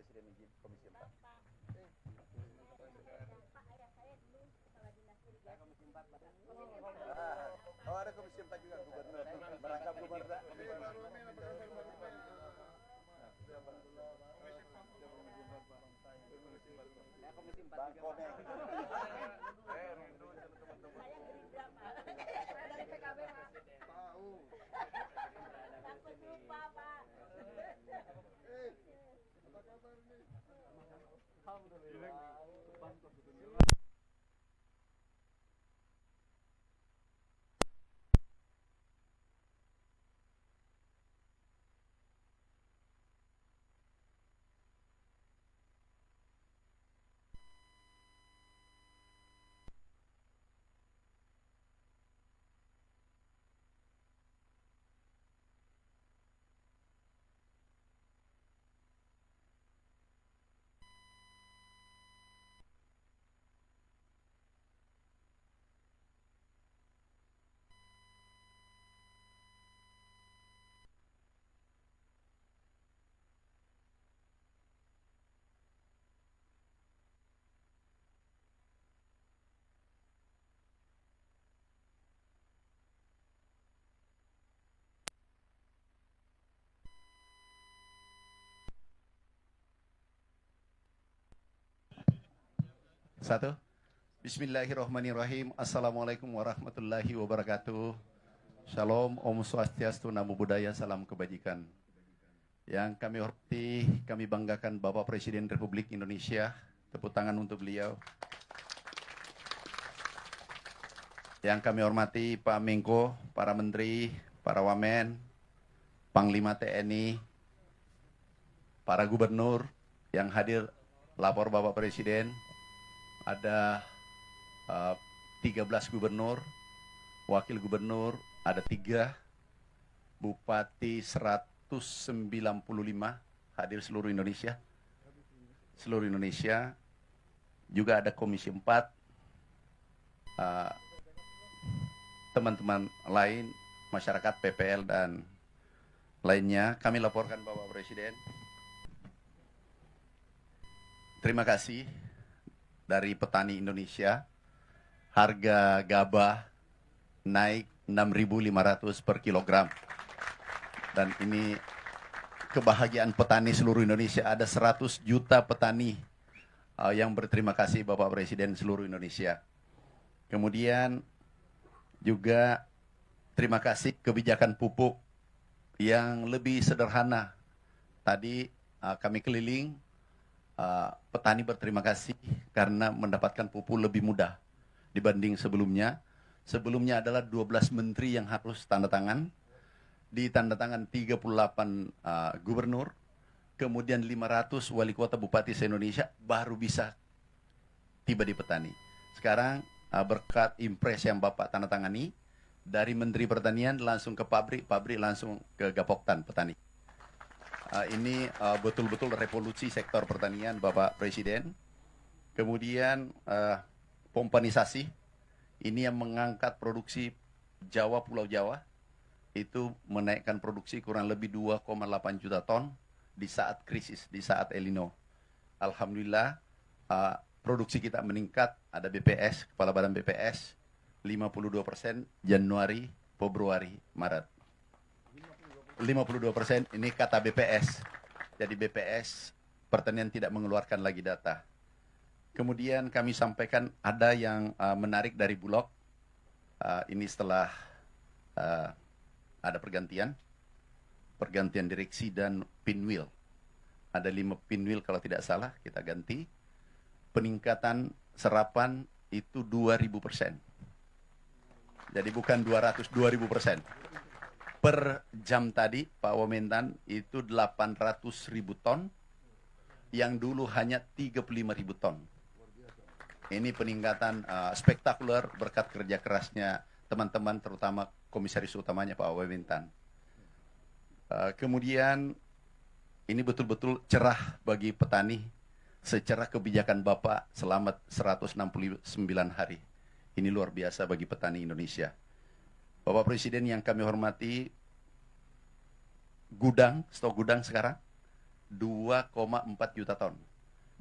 Presiden izin Komisi 4. Oh, ada Komisi 4 juga, Gubernur. Merangkap Gubernur. Komisi 4 Bang Komeng. Rindu sama teman-teman. Saya Gerindra, Pak. Saya dari PKB, Pak. Tahu. Takut lupa, Pak. Apa kabar nih? Alhamdulillah. Satu. Bismillahirrahmanirrahim. Assalamualaikum warahmatullahi wabarakatuh. Shalom, Om Swastiastu, Namo Buddhaya, salam kebajikan. Yang kami hormati, kami banggakan Bapak Presiden Republik Indonesia. Tepuk tangan untuk beliau. Yang kami hormati Pak Menko, para Menteri, para Wamen, Panglima TNI, para Gubernur yang hadir lapor Bapak Presiden. Ada 13 gubernur, wakil gubernur ada 3, bupati 195 hadir seluruh Indonesia. Seluruh Indonesia, juga ada Komisi 4, teman-teman lain, masyarakat, PPL dan lainnya. Kami laporkan Bapak Presiden. Terima kasih. Dari petani Indonesia, harga gabah naik 6.500 per kilogram. Dan ini kebahagiaan petani seluruh Indonesia. Ada 100 juta petani yang berterima kasih Bapak Presiden seluruh Indonesia. Kemudian juga terima kasih kebijakan pupuk yang lebih sederhana. Tadi kami keliling, petani berterima kasih karena mendapatkan pupuk lebih mudah dibanding sebelumnya. Sebelumnya adalah 12 menteri yang harus tanda tangan, ditandatangan 38 gubernur, kemudian 500 wali kota bupati se-Indonesia baru bisa tiba di petani. Sekarang berkat impres yang Bapak tanda tangani, dari Menteri Pertanian langsung ke pabrik, pabrik langsung ke Gapoktan petani. Ini betul-betul revolusi sektor pertanian Bapak Presiden. Kemudian pompanisasi, ini yang mengangkat produksi Jawa, Pulau Jawa, itu menaikkan produksi kurang lebih 2,8 juta ton di saat krisis, di saat El Nino. Alhamdulillah produksi kita meningkat, ada BPS, Kepala Badan BPS, 52% Januari, Februari, Maret. 52% ini kata BPS. Jadi BPS pertanian tidak mengeluarkan lagi data. Kemudian kami sampaikan ada yang menarik dari Bulog. Ini setelah ada pergantian direksi dan pinwheel. Ada 5 pinwheel kalau tidak salah kita ganti. Peningkatan serapan itu 2000%. Jadi bukan 200, 2000%. Per jam tadi Pak Wamentan itu 800.000 ton, yang dulu hanya 35.000 ton. Ini peningkatan spektakuler berkat kerja kerasnya teman-teman, terutama komisaris utamanya Pak Wamentan. Kemudian ini betul-betul cerah bagi petani secara kebijakan Bapak selama 169 hari. Ini luar biasa bagi petani Indonesia. Bapak Presiden yang kami hormati, stok gudang sekarang 2,4 juta ton.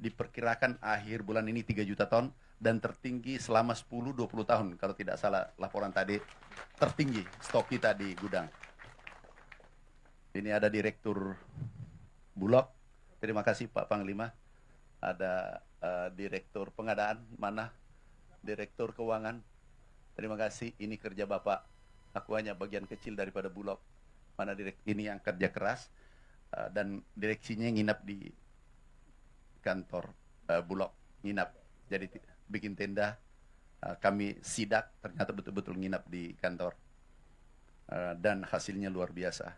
Diperkirakan akhir bulan ini 3 juta ton dan tertinggi selama 10-20 tahun kalau tidak salah laporan tadi, tertinggi stok kita di gudang. Ini ada Direktur Bulog. Terima kasih Pak Panglima. Ada Direktur Pengadaan, mana? Direktur Keuangan. Terima kasih, ini kerja Bapak. Aku hanya bagian kecil daripada Bulog. Mana ini yang kerja keras dan direksinya nginap di kantor Bulog, nginap. Jadi bikin tenda, kami sidak, ternyata betul-betul nginap di kantor. Dan hasilnya luar biasa.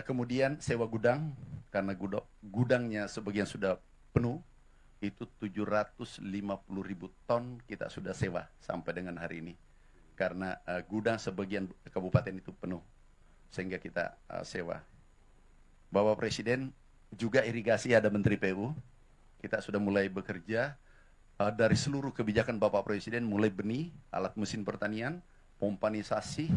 Kemudian sewa gudang, karena gudangnya sebagian sudah penuh, itu 750.000 ton kita sudah sewa sampai dengan hari ini. Karena gudang sebagian kabupaten itu penuh, sehingga kita sewa. Bapak Presiden, juga irigasi ada Menteri PU, kita sudah mulai bekerja dari seluruh kebijakan Bapak Presiden, mulai benih, alat mesin pertanian, pompanisasi,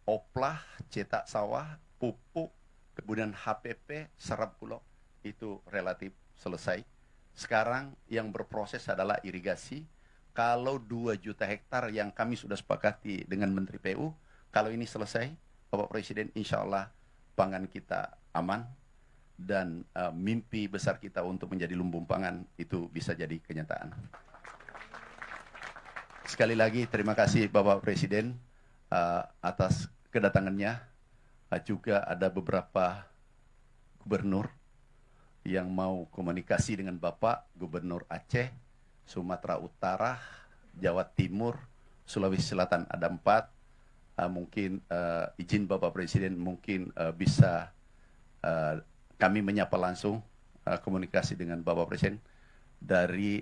oplah, cetak sawah, pupuk, kemudian HPP, serap bulog, itu relatif selesai. Sekarang yang berproses adalah irigasi. Kalau 2 juta hektar yang kami sudah sepakati dengan Menteri PU, kalau ini selesai, Bapak Presiden, insya Allah pangan kita aman, dan mimpi besar kita untuk menjadi lumbung pangan itu bisa jadi kenyataan. Sekali lagi terima kasih Bapak Presiden atas kedatangannya. Juga ada beberapa gubernur yang mau komunikasi dengan Bapak, Gubernur Aceh, Sumatera Utara, Jawa Timur, Sulawesi Selatan ada 4. Mungkin izin Bapak Presiden mungkin bisa kami menyapa langsung komunikasi dengan Bapak Presiden dari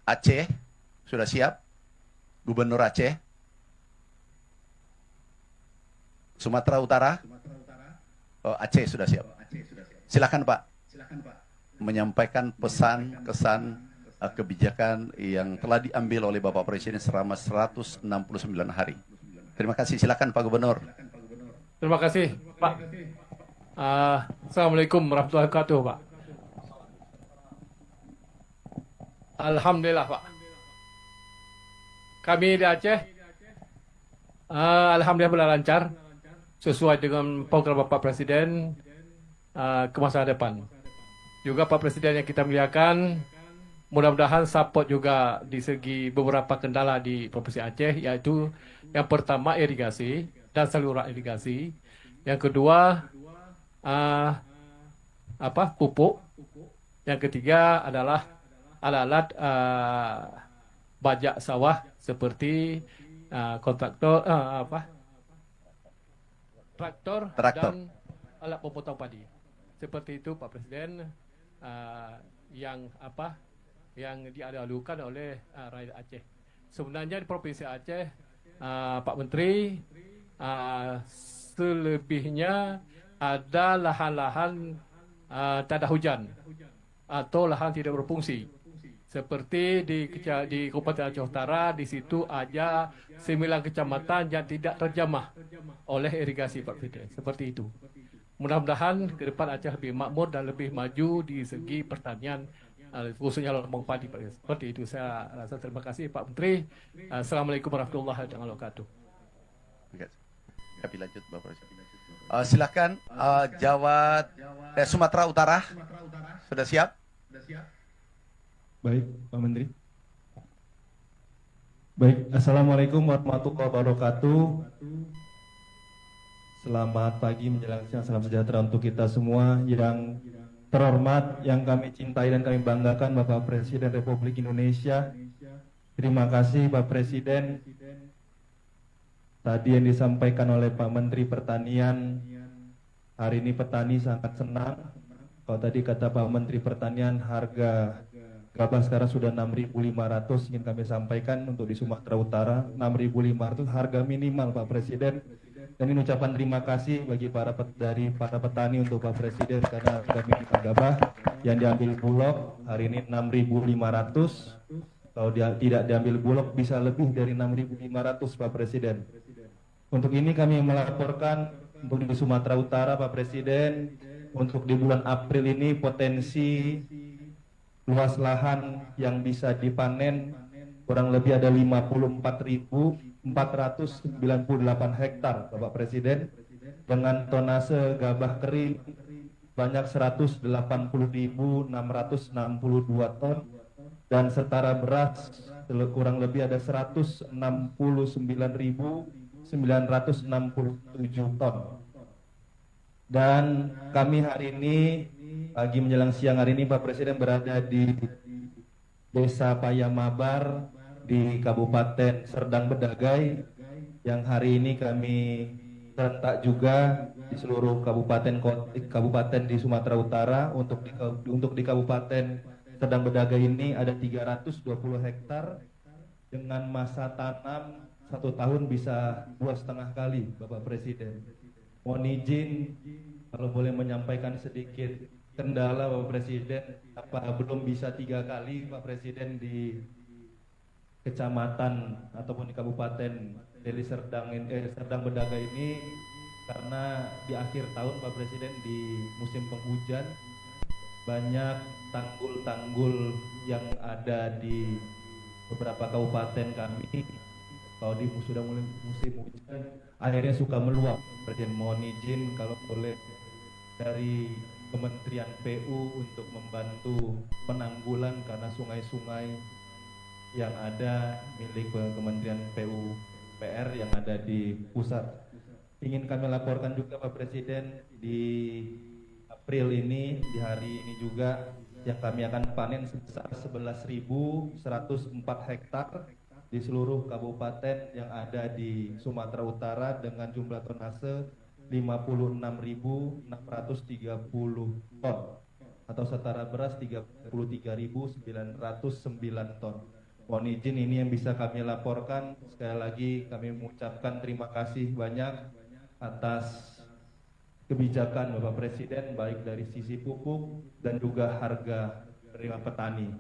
Aceh. Sudah siap? Gubernur Aceh? Sumatera Utara? Oh, Aceh sudah siap. Silakan Pak. Menyampaikan pesan, kesan, kebijakan yang telah diambil oleh Bapak Presiden selama 169 hari. Terima kasih. Silakan Pak Gubernur. Terima kasih Pak. Assalamualaikum warahmatullahi wabarakatuh, Pak. Alhamdulillah, Pak. Kami di Aceh, alhamdulillah berjalan lancar sesuai dengan program Bapak Presiden ke masa depan. Juga Pak Presiden yang kita muliakan, mudah-mudahan support juga di segi beberapa kendala di Provinsi Aceh, yaitu yang pertama irigasi dan saluran irigasi, yang kedua pupuk, yang ketiga adalah alat-alat bajak sawah seperti kontraktor traktor dan alat pemotong padi. Seperti itu Pak Presiden, yang diadalukan oleh rakyat Aceh. Sebenarnya di Provinsi Aceh, Pak Menteri, selebihnya ada lahan-lahan tak ada hujan atau lahan tidak berfungsi. Seperti di Kabupaten Aceh Utara, di situ ada 9 kecamatan yang tidak terjamah oleh irigasi Pak Presiden. Seperti itu. Mudah-mudahan ke depan Aceh lebih makmur dan lebih maju di segi pertanian, khususnya lombang padi. Seperti itu. Saya rasa terima kasih Pak Menteri. Assalamualaikum warahmatullahi wabarakatuh. Kami lanjut Bapak Presiden. Silakan Sumatera Utara. Sudah siap? Baik, Pak Menteri. Baik, Assalamualaikum warahmatullahi wabarakatuh. Selamat pagi menjelang siang, salam sejahtera untuk kita semua. Yang terhormat, yang kami cintai dan kami banggakan Bapak Presiden Republik Indonesia. Terima kasih Pak Presiden. Tadi yang disampaikan oleh Pak Menteri Pertanian, hari ini petani sangat senang. Kalau tadi kata Pak Menteri Pertanian, harga gabah sekarang sudah 6.500, ingin kami sampaikan untuk di Sumatera Utara, 6.500 harga minimal Pak Presiden. Dan ini ucapan terima kasih bagi para petani untuk Pak Presiden, karena harga minimal gabah yang diambil Bulog hari ini 6.500. Kalau tidak diambil Bulog bisa lebih dari 6.500 Pak Presiden. Untuk ini kami melaporkan untuk di Sumatera Utara Pak Presiden, untuk di bulan April ini potensi luas lahan yang bisa dipanen kurang lebih ada 54.498 hektar, Bapak Presiden, dengan tonase gabah kering banyak 180.662 ton, dan setara beras kurang lebih ada 169.967 ton. Dan kami hari ini, pagi menjelang siang hari ini, Pak Presiden berada di Desa Payamabar di Kabupaten Serdang Bedagai, yang hari ini kami serentak juga di seluruh kabupaten di Sumatera Utara. Untuk di Kabupaten Serdang Bedagai ini ada 320 hektar dengan masa tanam 1 tahun bisa 2,5 kali, Bapak Presiden. Mohon izin kalau boleh menyampaikan sedikit kendala, Bapak Presiden, apa belum bisa 3 kali, Pak Presiden, di kecamatan ataupun di Kabupaten Deli Serdang Bedagai ini, karena di akhir tahun, Pak Presiden, di musim penghujan banyak tanggul-tanggul yang ada di beberapa kabupaten kami, kalau sudah mulai musim hujan akhirnya suka meluap. Presiden, mohon izin kalau boleh dari Kementerian PU untuk membantu penanggulan karena sungai-sungai yang ada milik Kementerian PUPR yang ada di pusat. Ingin kami laporkan juga, Pak Presiden, di April ini, di hari ini juga, yang kami akan panen sebesar 11.104 hektar di seluruh kabupaten yang ada di Sumatera Utara dengan jumlah tonase 56.630 ton atau setara beras 33.909 ton. Mohon izin ini yang bisa kami laporkan. Sekali lagi kami mengucapkan terima kasih banyak atas kebijakan Bapak Presiden, baik dari sisi pupuk dan juga harga penerima petani.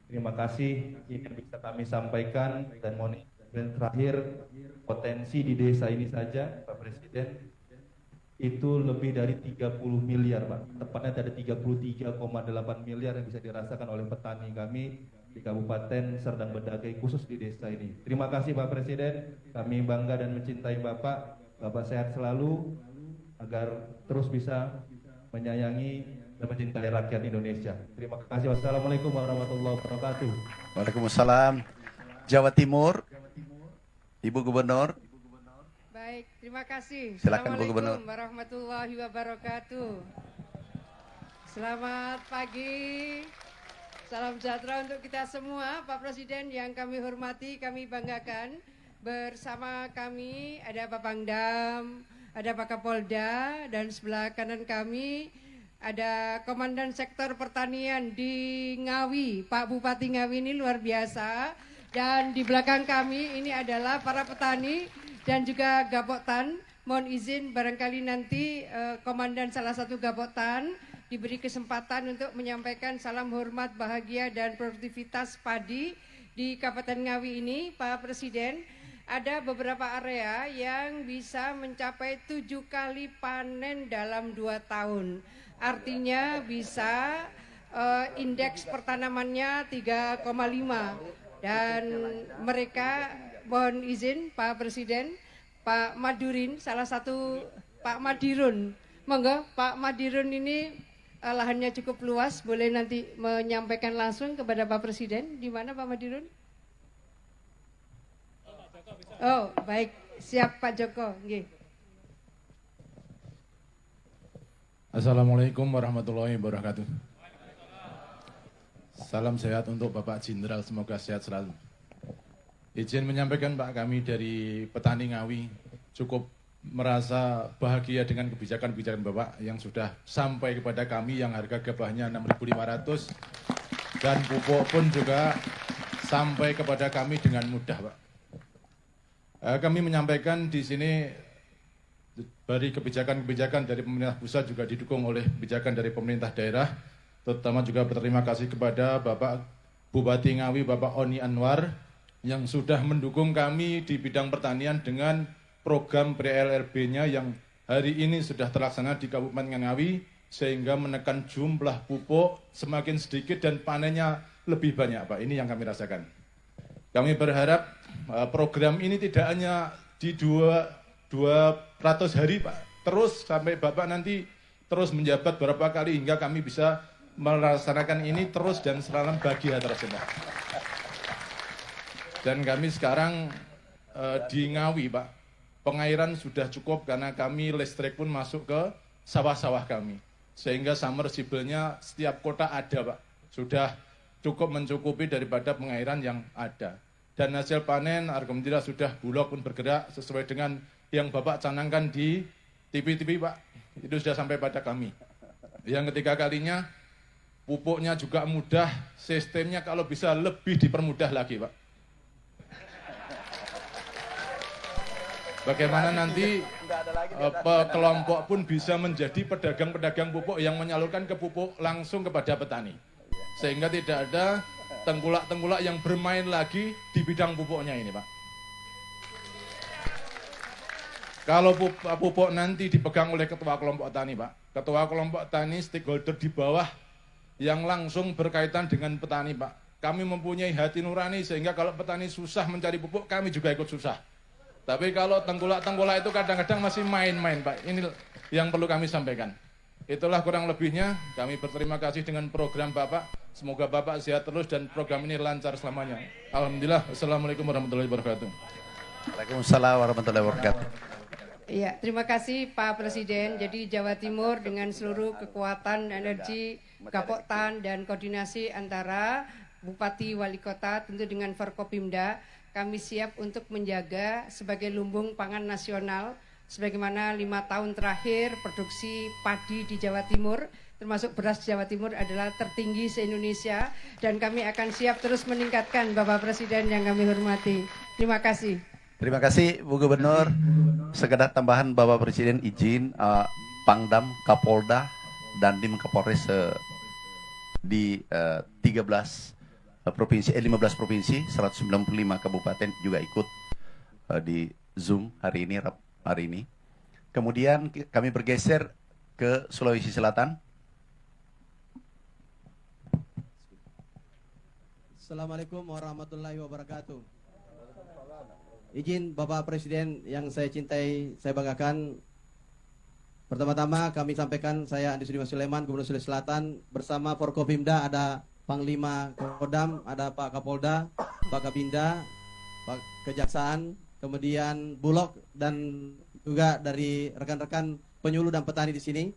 Terima kasih, ini yang bisa kami sampaikan. Dan mohon izin terakhir, potensi di desa ini saja, Pak Presiden, itu lebih dari 30 miliar, Pak. Tepatnya ada 33,8 miliar yang bisa dirasakan oleh petani kami di Kabupaten Serdang Bedagai, khusus di desa ini. Terima kasih, Pak Presiden. Kami bangga dan mencintai Bapak. Bapak sehat selalu, agar terus bisa menyayangi dan mencintai rakyat Indonesia. Terima kasih. Wassalamualaikum warahmatullahi wabarakatuh. Waalaikumsalam. Jawa Timur, Ibu Gubernur. Baik, terima kasih. Silakan, Bu Gubernur. Assalamualaikum warahmatullahi wabarakatuh. Selamat pagi. Salam sejahtera untuk kita semua. Pak Presiden yang kami hormati, kami banggakan. Bersama kami ada Pak Pangdam, ada Pak Kapolda, dan sebelah kanan kami ada Komandan Sektor Pertanian di Ngawi, Pak Bupati Ngawi ini luar biasa. Dan di belakang kami ini adalah para petani dan juga Gapoktan. Mohon izin barangkali nanti Komandan salah satu Gapoktan diberi kesempatan untuk menyampaikan salam hormat, bahagia, dan produktivitas padi di Kabupaten Ngawi ini. Pak Presiden, ada beberapa area yang bisa mencapai 7 kali panen dalam 2 tahun. Artinya bisa indeks pertanamannya 3,5. Dan mereka, mohon izin Pak Presiden, Pak Madurin, salah satu Pak Madirun. Monggo Pak Madirun ini lahannya cukup luas, boleh nanti menyampaikan langsung kepada Pak Presiden. Di mana Pak Madirun? Oh, baik. Siap Pak Joko. Nggih. Assalamualaikum warahmatullahi wabarakatuh. Salam sehat untuk Bapak Jenderal, semoga sehat selalu. Izin menyampaikan Pak, kami dari petani Ngawi cukup merasa bahagia dengan kebijakan-kebijakan Bapak yang sudah sampai kepada kami, yang harga gabahnya 6.500 dan pupuk pun juga sampai kepada kami dengan mudah, Pak. Kami menyampaikan di sini dari kebijakan-kebijakan dari pemerintah pusat juga didukung oleh kebijakan dari pemerintah daerah, terutama juga berterima kasih kepada Bapak Bupati Ngawi, Bapak Oni Anwar, yang sudah mendukung kami di bidang pertanian dengan program PLRB-nya yang hari ini sudah terlaksana di Kabupaten Ngawi, sehingga menekan jumlah pupuk semakin sedikit dan panennya lebih banyak, Pak. Ini yang kami rasakan. Kami berharap program ini tidak hanya di 200 hari, Pak. Terus sampai Bapak nanti terus menjabat berapa kali hingga kami bisa melaksanakan ini terus dan selalu bahagia terus, Pak. Dan kami sekarang di Ngawi, Pak, pengairan sudah cukup karena kami listrik pun masuk ke sawah-sawah kami. Sehingga submersible-nya setiap kota ada, Pak. Sudah cukup mencukupi daripada pengairan yang ada. Dan hasil panen, alhamdulillah sudah Bulog pun bergerak sesuai dengan yang Bapak canangkan di TV-TV, Pak. Itu sudah sampai pada kami. Yang ketiga kalinya, pupuknya juga mudah, sistemnya kalau bisa lebih dipermudah lagi, Pak. Bagaimana nanti kelompok pun bisa menjadi pedagang-pedagang pupuk yang menyalurkan ke pupuk langsung kepada petani. Sehingga tidak ada tengkulak-tengkulak yang bermain lagi di bidang pupuknya ini, Pak. Kalau pupuk nanti dipegang oleh ketua kelompok tani, Pak. Ketua kelompok tani, stakeholder di bawah yang langsung berkaitan dengan petani, Pak. Kami mempunyai hati nurani sehingga kalau petani susah mencari pupuk, kami juga ikut susah. Tapi kalau tengkulak-tengkulak itu kadang-kadang masih main-main, Pak. Ini yang perlu kami sampaikan. Itulah kurang lebihnya. Kami berterima kasih dengan program Bapak. Semoga Bapak sehat terus dan program ini lancar selamanya. Alhamdulillah. Assalamualaikum warahmatullahi wabarakatuh. Waalaikumsalam warahmatullahi wabarakatuh. Iya, terima kasih Pak Presiden. Jadi Jawa Timur dengan seluruh kekuatan, energi, Gapoktan dan koordinasi antara Bupati, Wali Kota, tentu dengan Forkopimda, kami siap untuk menjaga sebagai lumbung pangan nasional, sebagaimana 5 tahun terakhir produksi padi di Jawa Timur, termasuk beras Jawa Timur adalah tertinggi se-Indonesia, dan kami akan siap terus meningkatkan, Bapak Presiden yang kami hormati. Terima kasih. Terima kasih Bu Gubernur. Sekedar tambahan Bapak Presiden izin Pangdam, Kapolda, dan Dim Kapolres di 15 provinsi, 195 kabupaten juga ikut di Zoom hari ini. Kemudian kami bergeser ke Sulawesi Selatan. Assalamualaikum warahmatullahi wabarakatuh. Izin Bapak Presiden yang saya cintai, saya banggakan. Pertama-tama kami sampaikan, saya Andi Sudirman Sulaiman, Gubernur Sulawesi Selatan, bersama Forkopimda ada Panglima Kodam, ada Pak Kapolda, Pak Kabinda, Pak Kejaksaan, kemudian Bulog, dan juga dari rekan-rekan penyuluh dan petani di sini.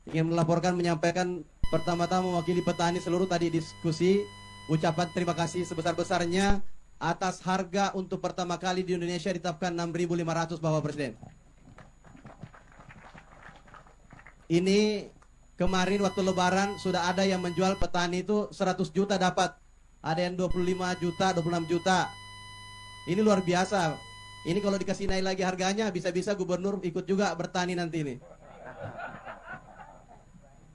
Ingin melaporkan, menyampaikan pertama-tama mewakili petani seluruh tadi diskusi, ucapan terima kasih sebesar-besarnya atas harga untuk pertama kali di Indonesia ditetapkan 6.500, Bapak Presiden. Ini kemarin waktu Lebaran sudah ada yang menjual petani itu 100 juta dapat. Ada yang 25 juta, 26 juta. Ini luar biasa. Ini kalau dikasih naik lagi harganya, bisa-bisa gubernur ikut juga bertani nanti ini.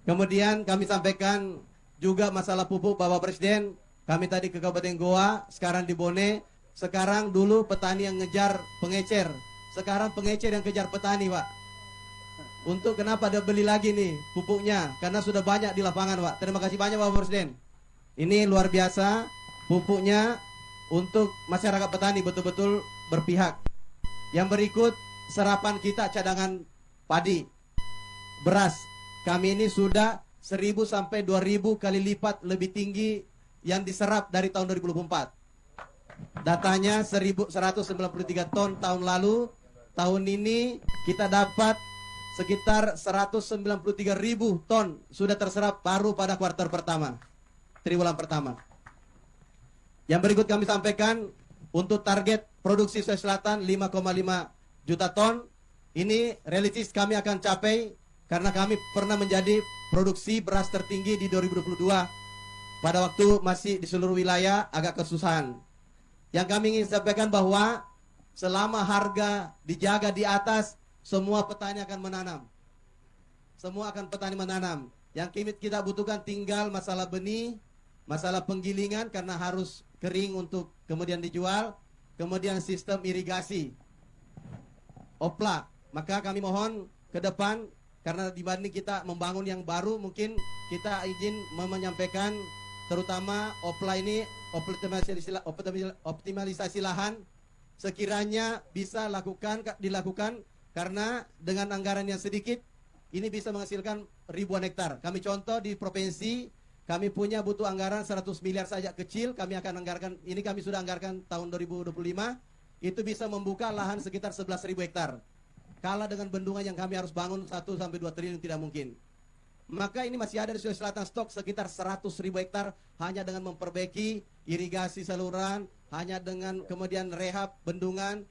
Kemudian kami sampaikan juga masalah pupuk, Bapak Presiden. Kami tadi ke Kabupaten Goa, sekarang di Bone. Sekarang dulu petani yang ngejar pengecer. Sekarang pengecer yang kejar petani, Pak. Untuk kenapa dia beli lagi nih pupuknya? Karena sudah banyak di lapangan, Pak. Terima kasih banyak, Bapak Presiden. Ini luar biasa pupuknya untuk masyarakat petani, betul-betul berpihak. Yang berikut, serapan kita cadangan padi, beras. Kami ini sudah 1.000 sampai 2.000 kali lipat lebih tinggi yang diserap dari tahun 2024. Datanya 1.193 ton tahun lalu. Tahun ini kita dapat sekitar 193.000 ton sudah terserap baru pada kuartal pertama, triwulan pertama. Yang berikut kami sampaikan untuk target produksi Sulawesi Selatan 5,5 juta ton. Ini realistis kami akan capai karena kami pernah menjadi produksi beras tertinggi di 2022. Pada waktu masih di seluruh wilayah agak kesusahan. Yang kami ingin sampaikan bahwa selama harga dijaga di atas, semua petani akan menanam. Semua akan petani menanam. Yang kita butuhkan tinggal masalah benih, masalah penggilingan karena harus kering untuk kemudian dijual, kemudian sistem irigasi, oplak. Maka kami mohon ke depan karena dibanding kita membangun yang baru, mungkin kita izin menyampaikan terutama OPLA ini, optimalisasi lahan, sekiranya bisa dilakukan karena dengan anggaran yang sedikit ini bisa menghasilkan ribuan hektar. Kami contoh di provinsi kami punya butuh anggaran 100 miliar saja kecil, kami akan anggarkan, ini kami sudah anggarkan tahun 2025, itu bisa membuka lahan sekitar 11.000 hektar. Kalah dengan bendungan yang kami harus bangun 1-2 triliun tidak mungkin. Maka ini masih ada di Sulawesi Selatan stok sekitar 100.000 hektar hanya dengan memperbaiki irigasi saluran, hanya dengan kemudian rehab bendungan,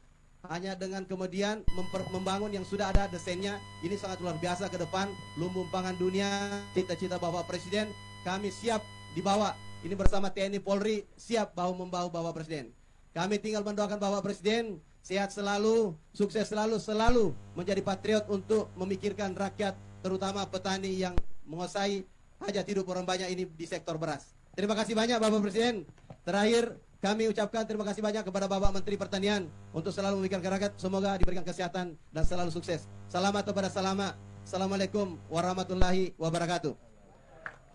hanya dengan kemudian membangun yang sudah ada desainnya. Ini sangat luar biasa ke depan, lumbung pangan dunia, cita-cita Bapak Presiden. Kami siap dibawa, ini bersama TNI Polri siap bahu-membahu Bapak Presiden. Kami tinggal mendoakan Bapak Presiden sehat selalu, sukses selalu menjadi patriot untuk memikirkan rakyat, terutama petani yang menguasai hajat hidup orang banyak ini di sektor beras. Terima kasih banyak Bapak Presiden. Terakhir kami ucapkan terima kasih banyak kepada Bapak Menteri Pertanian untuk selalu memikirkan rakyat. Semoga diberikan kesehatan dan selalu sukses. Selamat kepada selamat. Assalamualaikum warahmatullahi wabarakatuh.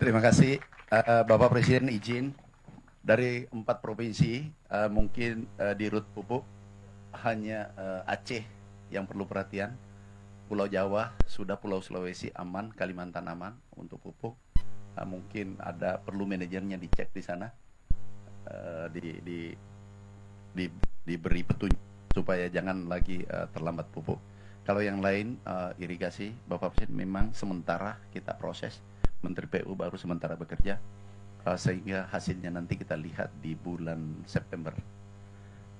Terima kasih Bapak Presiden, izin dari 4 provinsi mungkin di Rut Pupuk hanya Aceh yang perlu perhatian, Pulau Jawa sudah, Pulau Sulawesi aman, Kalimantan aman untuk pupuk. Mungkin ada perlu manajernya dicek di sana, diberi petunjuk supaya jangan lagi terlambat pupuk. Kalau yang lain irigasi, Bapak Presiden memang sementara kita proses. Menteri PU baru sementara bekerja, sehingga hasilnya nanti kita lihat di bulan September.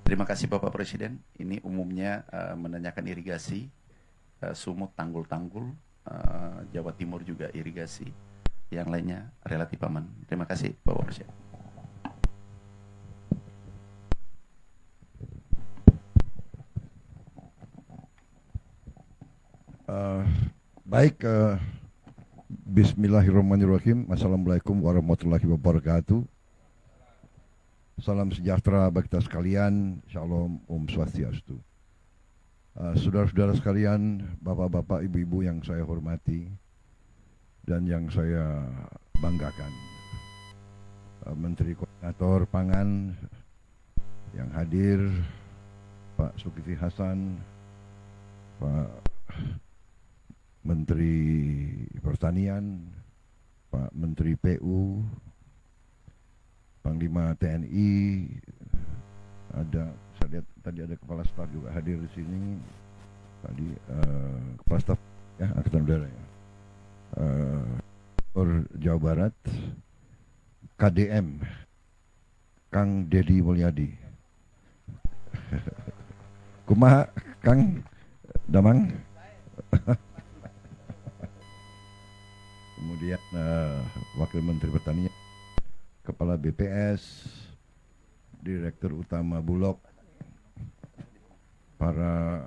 Terima kasih Bapak Presiden. Ini umumnya menanyakan irigasi, sumut, tanggul-tanggul, Jawa Timur juga irigasi, yang lainnya relatif aman. Terima kasih Bapak Presiden. Baik, Bismillahirrahmanirrahim. Assalamualaikum warahmatullahi wabarakatuh. Salam sejahtera bagi kita sekalian. Shalom, Om Swastiastu. Saudara-saudara sekalian, bapak-bapak, ibu-ibu yang saya hormati dan yang saya banggakan, Menteri Koordinator Pangan yang hadir, Pak Zulkifli Hasan, Pak Menteri Pertanian, Pak Menteri PU, Panglima TNI, ada, saya lihat tadi ada Kepala Staf juga hadir di sini, tadi Kepala Staf ya Angkatan Udara ya, Jawa Barat, KDM, Kang Dedi Mulyadi, kumaha Kang Damang. Kemudian Wakil Menteri Pertanian, Kepala BPS, Direktur Utama Bulog, para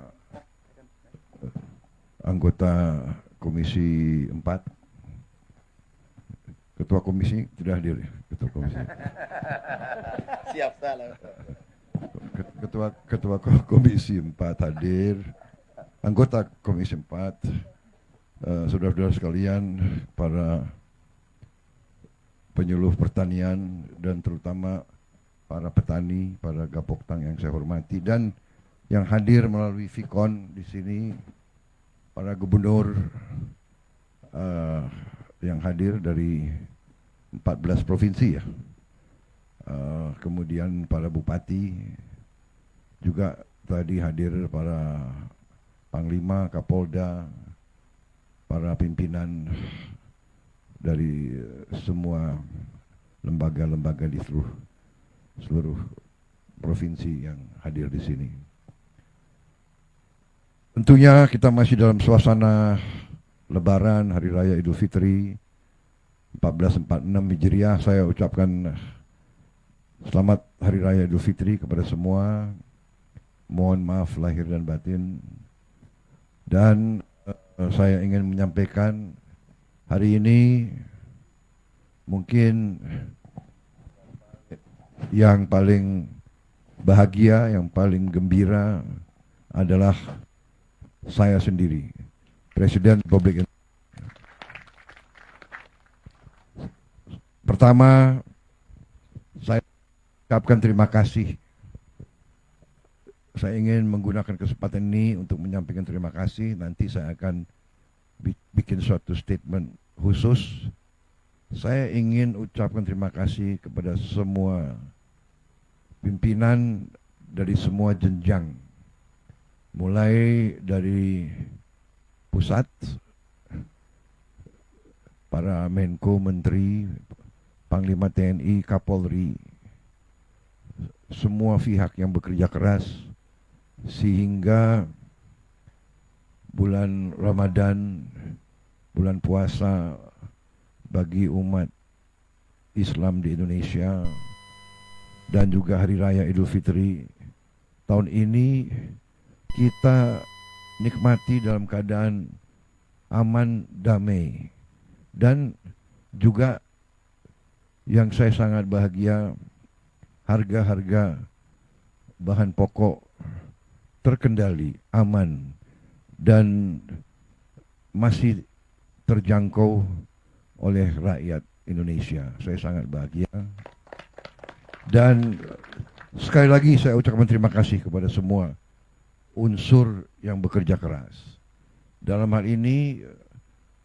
anggota Komisi 4, Ketua Komisi tidak hadir, Ketua Komisi. Siap salah. Ketua Komisi 4 hadir, anggota Komisi 4, saudara-saudara sekalian, para penyuluh pertanian dan terutama para petani, para Gapoktang yang saya hormati, dan yang hadir melalui Vikon di sini, para gubernur yang hadir dari 14 provinsi ya, kemudian para bupati juga tadi hadir, para Panglima, Kapolda, para pimpinan dari semua lembaga-lembaga di seluruh provinsi yang hadir di sini. Tentunya kita masih dalam suasana Lebaran, Hari Raya Idul Fitri 1446 Hijriah. Saya ucapkan selamat Hari Raya Idul Fitri kepada semua. Mohon maaf lahir dan batin. Dan saya ingin menyampaikan hari ini mungkin yang paling bahagia, yang paling gembira adalah saya sendiri, Presiden Republik Indonesia Pertama, saya ucapkan terima kasih. Saya ingin menggunakan kesempatan ini untuk menyampaikan terima kasih. Nanti saya akan bikin suatu statement khusus. Saya ingin ucapkan terima kasih kepada semua pimpinan dari semua jenjang. Mulai dari pusat, para Menko, Menteri, Panglima TNI, Kapolri, semua pihak yang bekerja keras sehingga bulan Ramadan, bulan puasa bagi umat Islam di Indonesia dan juga Hari Raya Idul Fitri tahun ini kita nikmati dalam keadaan aman, damai, dan juga yang saya sangat bahagia, harga-harga bahan pokok terkendali, aman, dan masih terjangkau oleh rakyat Indonesia. Saya sangat bahagia. Dan sekali lagi saya ucapkan terima kasih kepada semua unsur yang bekerja keras. Dalam hal ini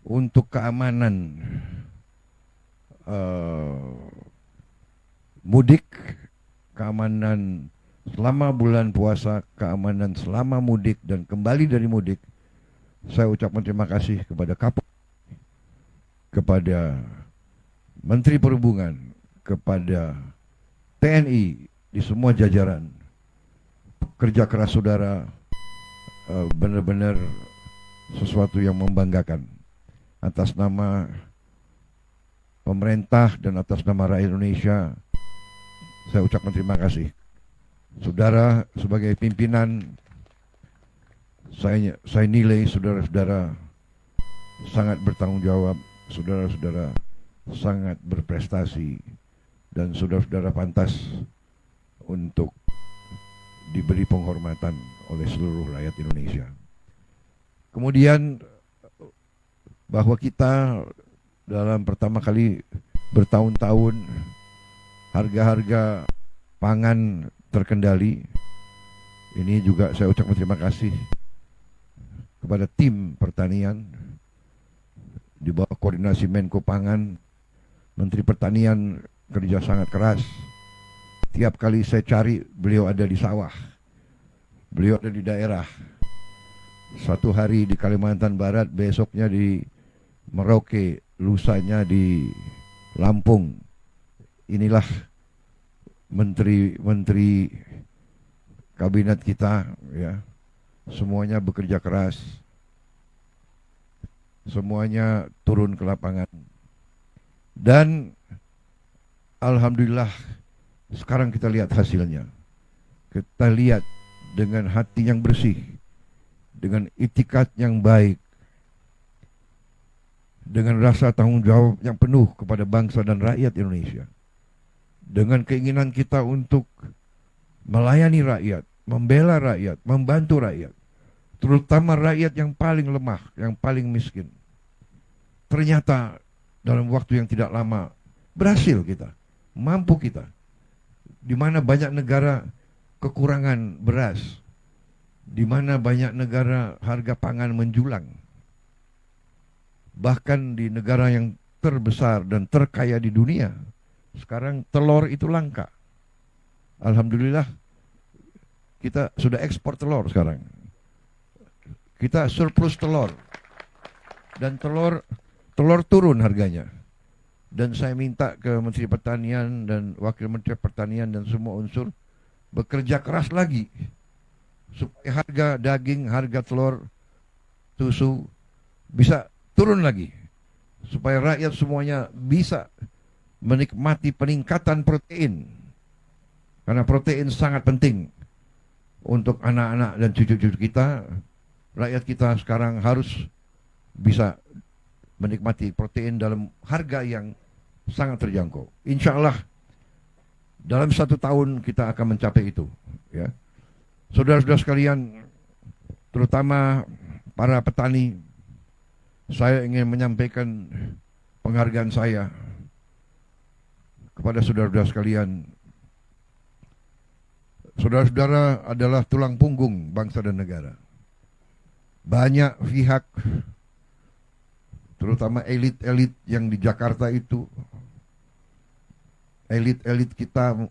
untuk keamanan mudik, keamanan selama bulan puasa, keamanan selama mudik dan kembali dari mudik, saya ucapkan terima kasih kepada Kapolri, kepada Menteri Perhubungan, kepada TNI di semua jajaran. Kerja keras saudara benar-benar sesuatu yang membanggakan. Atas nama pemerintah dan atas nama rakyat Indonesia, saya ucapkan terima kasih. Saudara sebagai pimpinan, saya nilai saudara-saudara sangat bertanggung jawab, saudara-saudara sangat berprestasi, dan saudara-saudara pantas untuk diberi penghormatan oleh seluruh rakyat Indonesia. Kemudian bahwa kita dalam pertama kali bertahun-tahun harga-harga pangan terkendali. Ini juga saya ucapkan terima kasih kepada tim pertanian di bawah koordinasi Menko Pangan, Menteri Pertanian kerja sangat keras. Tiap kali saya cari, beliau ada di sawah, beliau ada di daerah. Satu hari di Kalimantan Barat, besoknya di Merauke, lusanya di Lampung. Inilah menteri-menteri kabinet kita, ya. Semuanya bekerja keras, semuanya turun ke lapangan. Dan alhamdulillah sekarang kita lihat hasilnya. Kita lihat dengan hati yang bersih, dengan itikat yang baik, dengan rasa tanggung jawab yang penuh kepada bangsa dan rakyat Indonesia, dengan keinginan kita untuk melayani rakyat, membela rakyat, membantu rakyat, terutama rakyat yang paling lemah, yang paling miskin. Ternyata dalam waktu yang tidak lama berhasil kita, mampu kita. Di mana banyak negara kekurangan beras, di mana banyak negara harga pangan menjulang. Bahkan di negara yang terbesar dan terkaya di dunia, sekarang telur itu langka. Alhamdulillah kita sudah ekspor telur sekarang. Kita surplus telur. Dan telur turun harganya. Dan saya minta ke Menteri Pertanian dan Wakil Menteri Pertanian dan semua unsur bekerja keras lagi supaya harga daging, harga telur, susu bisa turun lagi, supaya rakyat semuanya bisa menikmati peningkatan protein, karena protein sangat penting untuk anak-anak dan cucu-cucu kita. Rakyat kita sekarang harus bisa menikmati protein dalam harga yang sangat terjangkau. Insya Allah dalam 1 tahun kita akan mencapai itu, ya. Saudara-saudara sekalian, terutama para petani, saya ingin menyampaikan penghargaan saya kepada saudara-saudara sekalian, saudara-saudara adalah tulang punggung bangsa dan negara. Banyak pihak, terutama elit-elit yang di Jakarta itu, elit-elit kita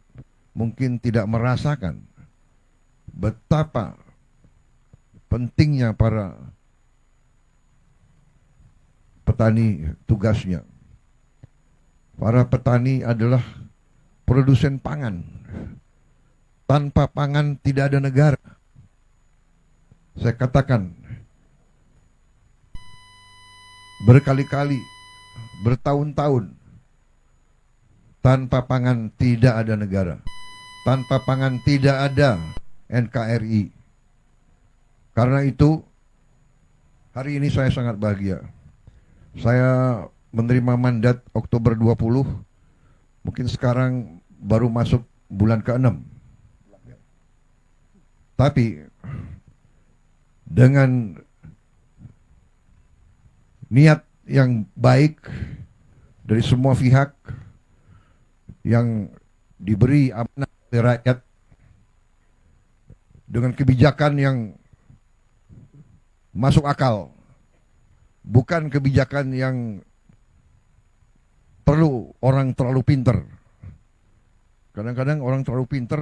mungkin tidak merasakan betapa pentingnya para petani tugasnya. Para petani adalah produsen pangan. Tanpa pangan tidak ada negara. Saya katakan berkali-kali, bertahun-tahun, tanpa pangan tidak ada negara. Tanpa pangan tidak ada NKRI. Karena itu, hari ini saya sangat bahagia. Saya menerima mandat Oktober 20, mungkin sekarang baru masuk bulan ke-6. Tapi dengan niat yang baik dari semua pihak yang diberi amanah oleh rakyat, dengan kebijakan yang masuk akal, bukan kebijakan yang perlu orang terlalu pinter. Kadang-kadang orang terlalu pinter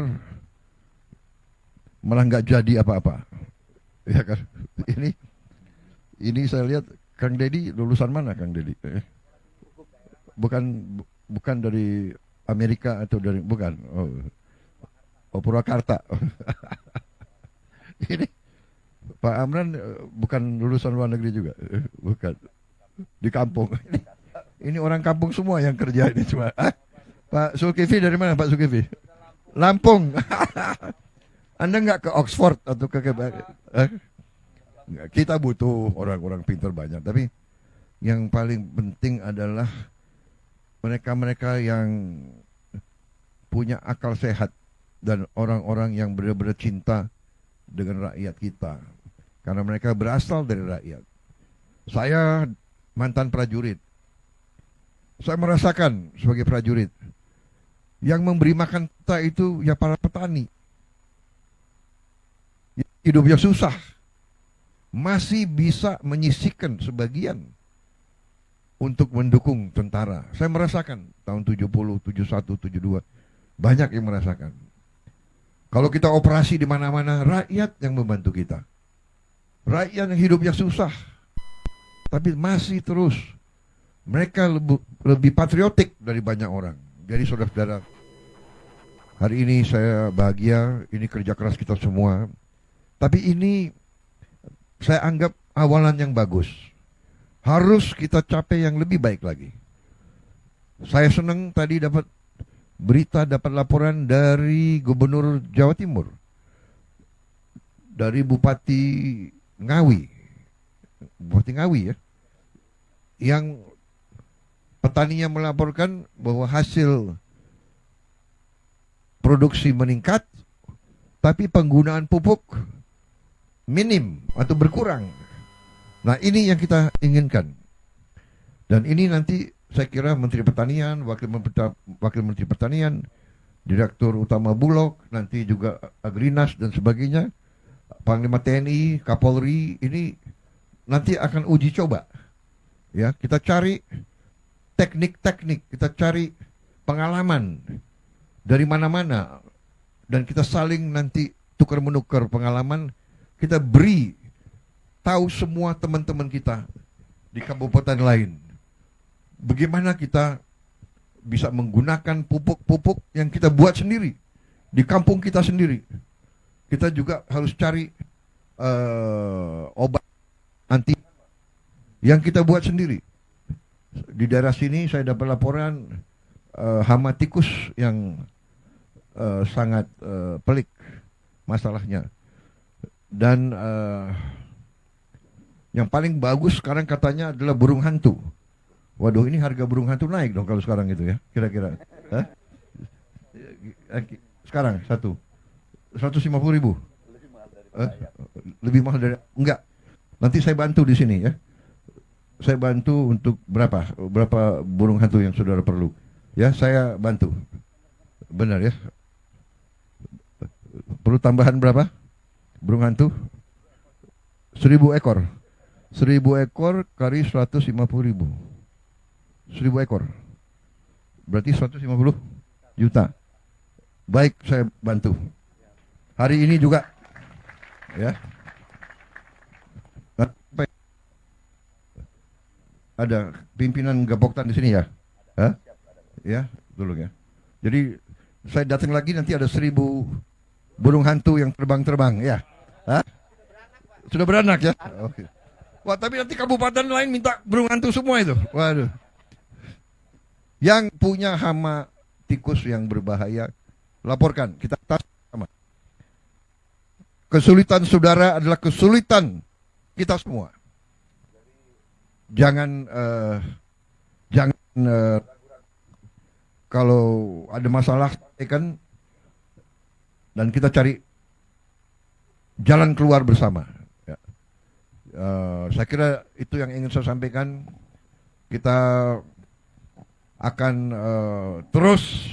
malah nggak jadi apa-apa, ya kan? Ini saya lihat Kang Deddy lulusan mana, Kang Deddy? Bukan dari Amerika atau dari, bukan? Oh Purwakarta. Ini Pak Amran bukan lulusan luar negeri juga, bukan, di kampung. Ini orang kampung semua yang kerja ini cuma. Pak Zulkifli dari mana, Pak Zulkifli? Lampung. Anda nggak ke Oxford atau ke kita butuh orang-orang pintar banyak, tapi yang paling penting adalah mereka-mereka yang punya akal sehat dan orang-orang yang benar-benar cinta dengan rakyat kita, karena mereka berasal dari rakyat. Saya mantan prajurit. Saya merasakan sebagai prajurit yang memberi makan kita itu ya para petani. Hidupnya susah, masih bisa menyisihkan sebagian untuk mendukung tentara. Saya merasakan tahun 70, 71, 72, banyak yang merasakan. Kalau kita operasi di mana-mana, rakyat yang membantu kita. Rakyat yang hidupnya susah, tapi masih terus. Mereka lebih patriotik dari banyak orang. Jadi saudara-saudara, hari ini saya bahagia, ini kerja keras kita semua. Tapi ini saya anggap awalan yang bagus. Harus kita capai yang lebih baik lagi. Saya senang tadi dapat berita, dapat laporan dari Gubernur Jawa Timur, dari Bupati Ngawi ya, yang petaninya melaporkan bahwa hasil produksi meningkat, tapi penggunaan pupuk minim atau berkurang. Nah, ini yang kita inginkan. Dan ini nanti saya kira Menteri Pertanian, Wakil Menteri Pertanian, Direktur Utama Bulog, nanti juga Agrinas dan sebagainya, Panglima TNI, Kapolri, ini nanti akan uji coba. Ya, kita cari teknik-teknik, kita cari pengalaman dari mana-mana, dan kita saling nanti tukar-menukar pengalaman. Kita beri tahu semua teman-teman kita di kabupaten lain bagaimana kita bisa menggunakan pupuk-pupuk yang kita buat sendiri di kampung kita sendiri. Kita juga harus cari obat anti yang kita buat sendiri. Di daerah sini saya dapat laporan hama tikus yang sangat pelik masalahnya. Dan yang paling bagus sekarang katanya adalah burung hantu. Waduh, ini harga burung hantu naik dong kalau sekarang itu ya, kira-kira. Sekarang 150.000. Lebih mahal dari, enggak. Nanti saya bantu di sini ya. Saya bantu untuk berapa burung hantu yang saudara perlu. Ya, saya bantu. Benar ya. Perlu tambahan berapa? Burung hantu? 1.000 ekor. 1.000 ekor kali 150.000. 1.000 ekor. Berarti 150 juta. Baik, saya bantu. Hari ini juga. Ya. Ada pimpinan Gapoktan di sini ya? Hah? Ya, tolong ya. Jadi saya datang lagi nanti ada 1.000 burung hantu yang terbang-terbang ya. Hah? Sudah beranak ya? Oke. Wah, tapi nanti kabupaten lain minta burung hantu semua itu. Waduh. Yang punya hama tikus yang berbahaya, laporkan. Kita tas sama. Kesulitan saudara adalah kesulitan kita semua. Jangan kalau ada masalah kan, dan kita cari jalan keluar bersama. Ya. Saya kira itu yang ingin saya sampaikan. Kita akan terus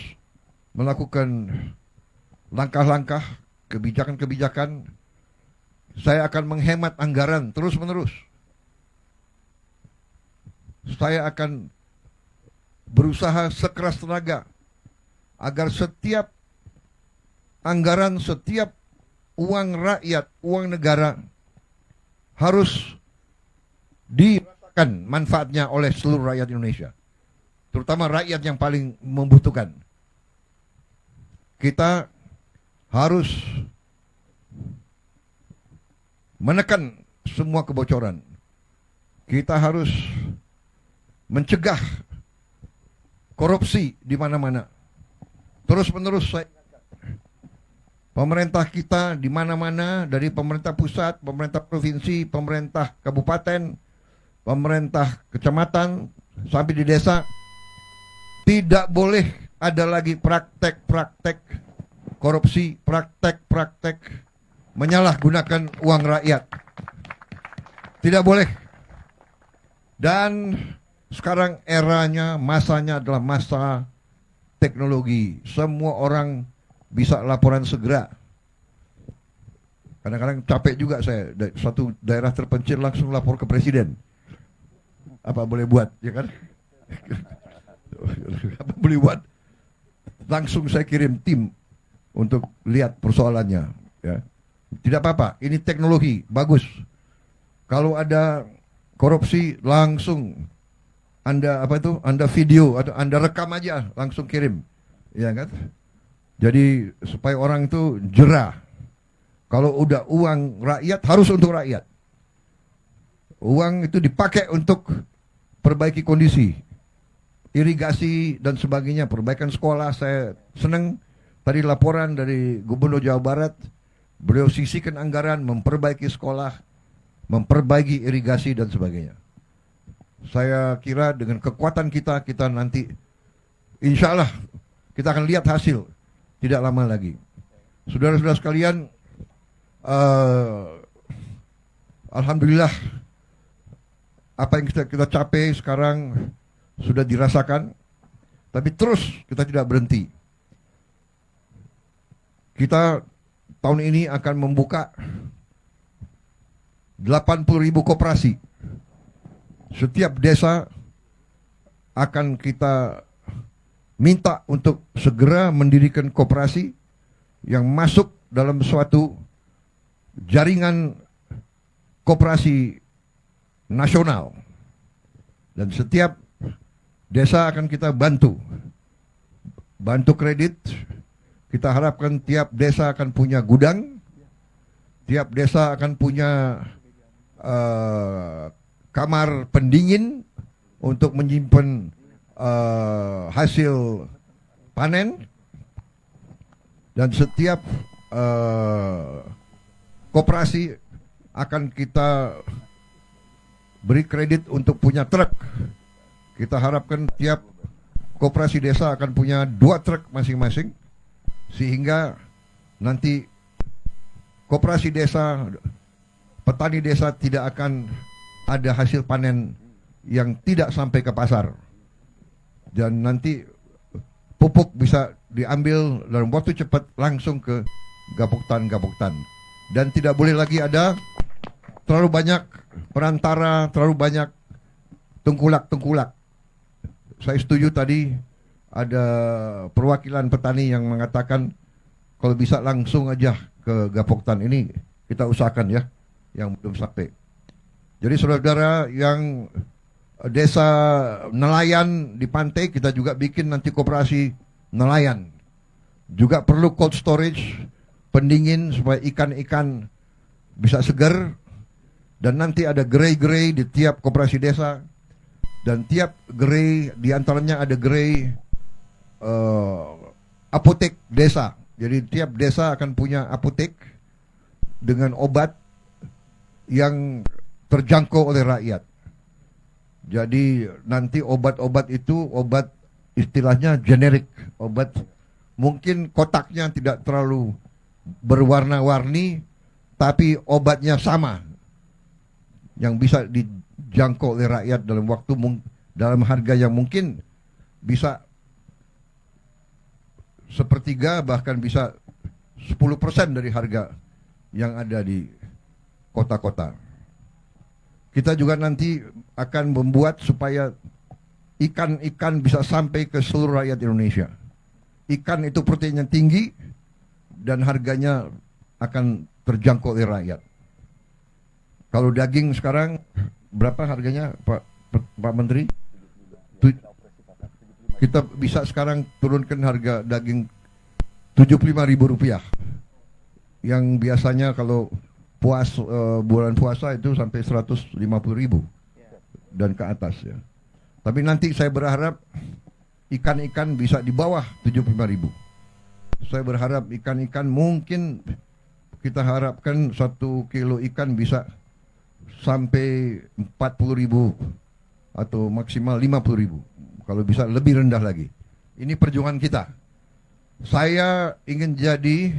melakukan langkah-langkah, kebijakan-kebijakan. Saya akan menghemat anggaran terus-menerus. Saya akan berusaha sekeras tenaga agar setiap anggaran, setiap uang rakyat, uang negara harus dirasakan manfaatnya oleh seluruh rakyat Indonesia, terutama rakyat yang paling membutuhkan. Kita harus menekan semua kebocoran. Kita harus mencegah korupsi di mana-mana. Terus-menerus saya pemerintah kita di mana-mana, dari pemerintah pusat, pemerintah provinsi, pemerintah kabupaten, pemerintah kecamatan sampai di desa, tidak boleh ada lagi praktek-praktek korupsi, praktek-praktek menyalahgunakan uang rakyat. Tidak boleh. Dan sekarang eranya, masanya adalah masa teknologi. Semua orang bisa laporan segera. Kadang-kadang capek juga saya, suatu daerah terpencil langsung lapor ke presiden. Apa boleh buat, ya kan? Apa boleh buat? Langsung saya kirim tim untuk lihat persoalannya. Ya. Tidak apa-apa, ini teknologi, bagus. Kalau ada korupsi langsung Anda Anda video atau Anda rekam aja, langsung kirim. Ya kan? Jadi supaya orang itu jerah. Kalau udah uang rakyat harus untuk rakyat. Uang itu dipakai untuk perbaiki kondisi, irigasi dan sebagainya, perbaikan sekolah. Saya senang tadi laporan dari Gubernur Jawa Barat, beliau sisihkan anggaran memperbaiki sekolah, memperbaiki irigasi dan sebagainya. Saya kira dengan kekuatan kita nanti insya Allah kita akan lihat hasil tidak lama lagi. Saudara-saudara sekalian, alhamdulillah apa yang kita capai sekarang sudah dirasakan, tapi terus kita tidak berhenti. Kita tahun ini akan membuka 80.000 koperasi. Setiap desa akan kita minta untuk segera mendirikan koperasi yang masuk dalam suatu jaringan koperasi nasional. Dan setiap desa akan kita bantu kredit. Kita harapkan tiap desa akan punya gudang, tiap desa akan punya kamar pendingin untuk menyimpan hasil panen, dan setiap koperasi akan kita beri kredit untuk punya truk. Kita harapkan tiap koperasi desa akan punya 2 truk masing-masing, sehingga nanti koperasi desa, petani desa tidak akan ada hasil panen yang tidak sampai ke pasar. Dan nanti pupuk bisa diambil dalam waktu cepat langsung ke gapoktan. Dan tidak boleh lagi ada terlalu banyak perantara, terlalu banyak tengkulak. Saya setuju tadi ada perwakilan petani yang mengatakan kalau bisa langsung aja ke gapoktan. Ini kita usahakan ya, yang belum sampai. Jadi saudara-saudara yang desa nelayan di pantai, kita juga bikin nanti koperasi nelayan. Juga perlu cold storage, pendingin supaya ikan-ikan bisa segar. Dan nanti ada gerai-gerai di tiap koperasi desa. Dan tiap gerai, diantaranya ada gerai apotek desa. Jadi tiap desa akan punya apotek dengan obat yang terjangkau oleh rakyat. Jadi nanti obat-obat itu obat istilahnya generik, obat mungkin kotaknya tidak terlalu berwarna-warni, tapi obatnya sama, yang bisa dijangkau oleh rakyat dalam waktu dalam harga yang mungkin bisa sepertiga bahkan bisa 10% dari harga yang ada di kota-kota. Kita juga nanti akan membuat supaya ikan-ikan bisa sampai ke seluruh rakyat Indonesia. Ikan itu proteinnya tinggi dan harganya akan terjangkau oleh rakyat. Kalau daging sekarang berapa harganya Pak Menteri? Kita bisa sekarang turunkan harga daging Rp75.000. Yang biasanya kalau bulan puasa itu sampai 150.000 dan ke atas ya. Tapi nanti saya berharap ikan-ikan bisa di bawah 75.000. Saya berharap ikan-ikan mungkin kita harapkan 1 kilo ikan bisa sampai 40.000 atau maksimal 50.000. Kalau bisa lebih rendah lagi. Ini perjuangan kita. Saya ingin jadi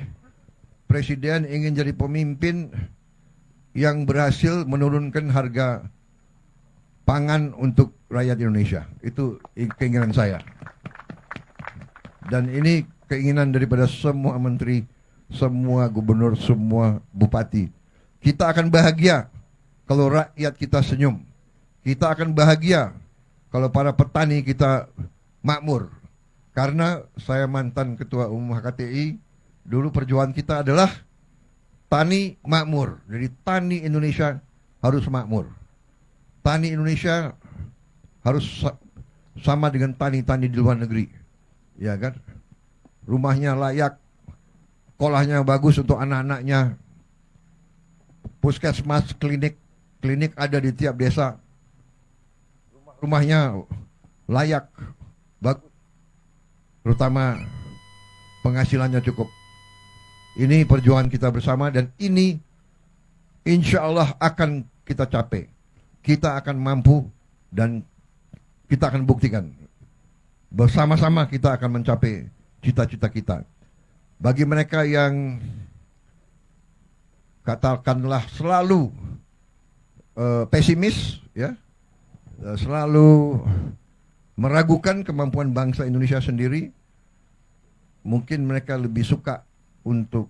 presiden, ingin jadi pemimpin yang berhasil menurunkan harga pangan untuk rakyat Indonesia. Itu keinginan saya. Dan ini keinginan daripada semua menteri, semua gubernur, semua bupati. Kita akan bahagia kalau rakyat kita senyum. Kita akan bahagia kalau para petani kita makmur. Karena saya mantan ketua umum HKTI, dulu perjuangan kita adalah tani makmur. Jadi tani Indonesia harus makmur. Tani Indonesia harus sama dengan tani-tani di luar negeri. Ya kan? Rumahnya layak, sekolahnya bagus untuk anak-anaknya. Puskesmas, klinik ada di tiap desa. Rumahnya layak, bagus. Terutama penghasilannya cukup. Ini perjuangan kita bersama dan ini insya Allah akan kita capai. Kita akan mampu dan kita akan buktikan. Bersama-sama kita akan mencapai cita-cita kita. Bagi mereka yang katakanlah selalu pesimis, ya, selalu meragukan kemampuan bangsa Indonesia sendiri, mungkin mereka lebih suka untuk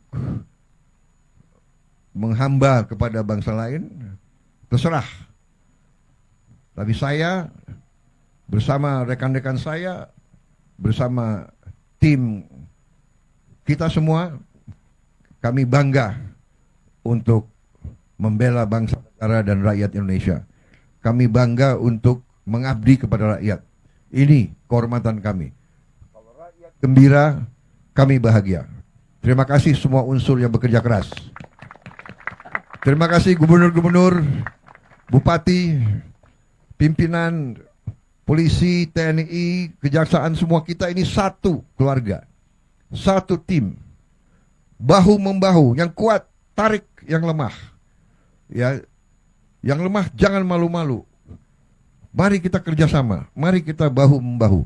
menghamba kepada bangsa lain, terserah. Tapi saya bersama rekan-rekan saya, bersama tim kita semua, kami bangga untuk membela bangsa, negara dan rakyat Indonesia. Kami bangga untuk mengabdi kepada rakyat. Ini kehormatan kami. Kalau rakyat gembira, kami bahagia. Terima kasih semua unsur yang bekerja keras. Terima kasih gubernur-gubernur, bupati, pimpinan, polisi, TNI, kejaksaan, semua kita ini satu keluarga. Satu tim. Bahu-membahu, yang kuat tarik yang lemah. Ya, yang lemah jangan malu-malu. Mari kita kerjasama, mari kita bahu-membahu.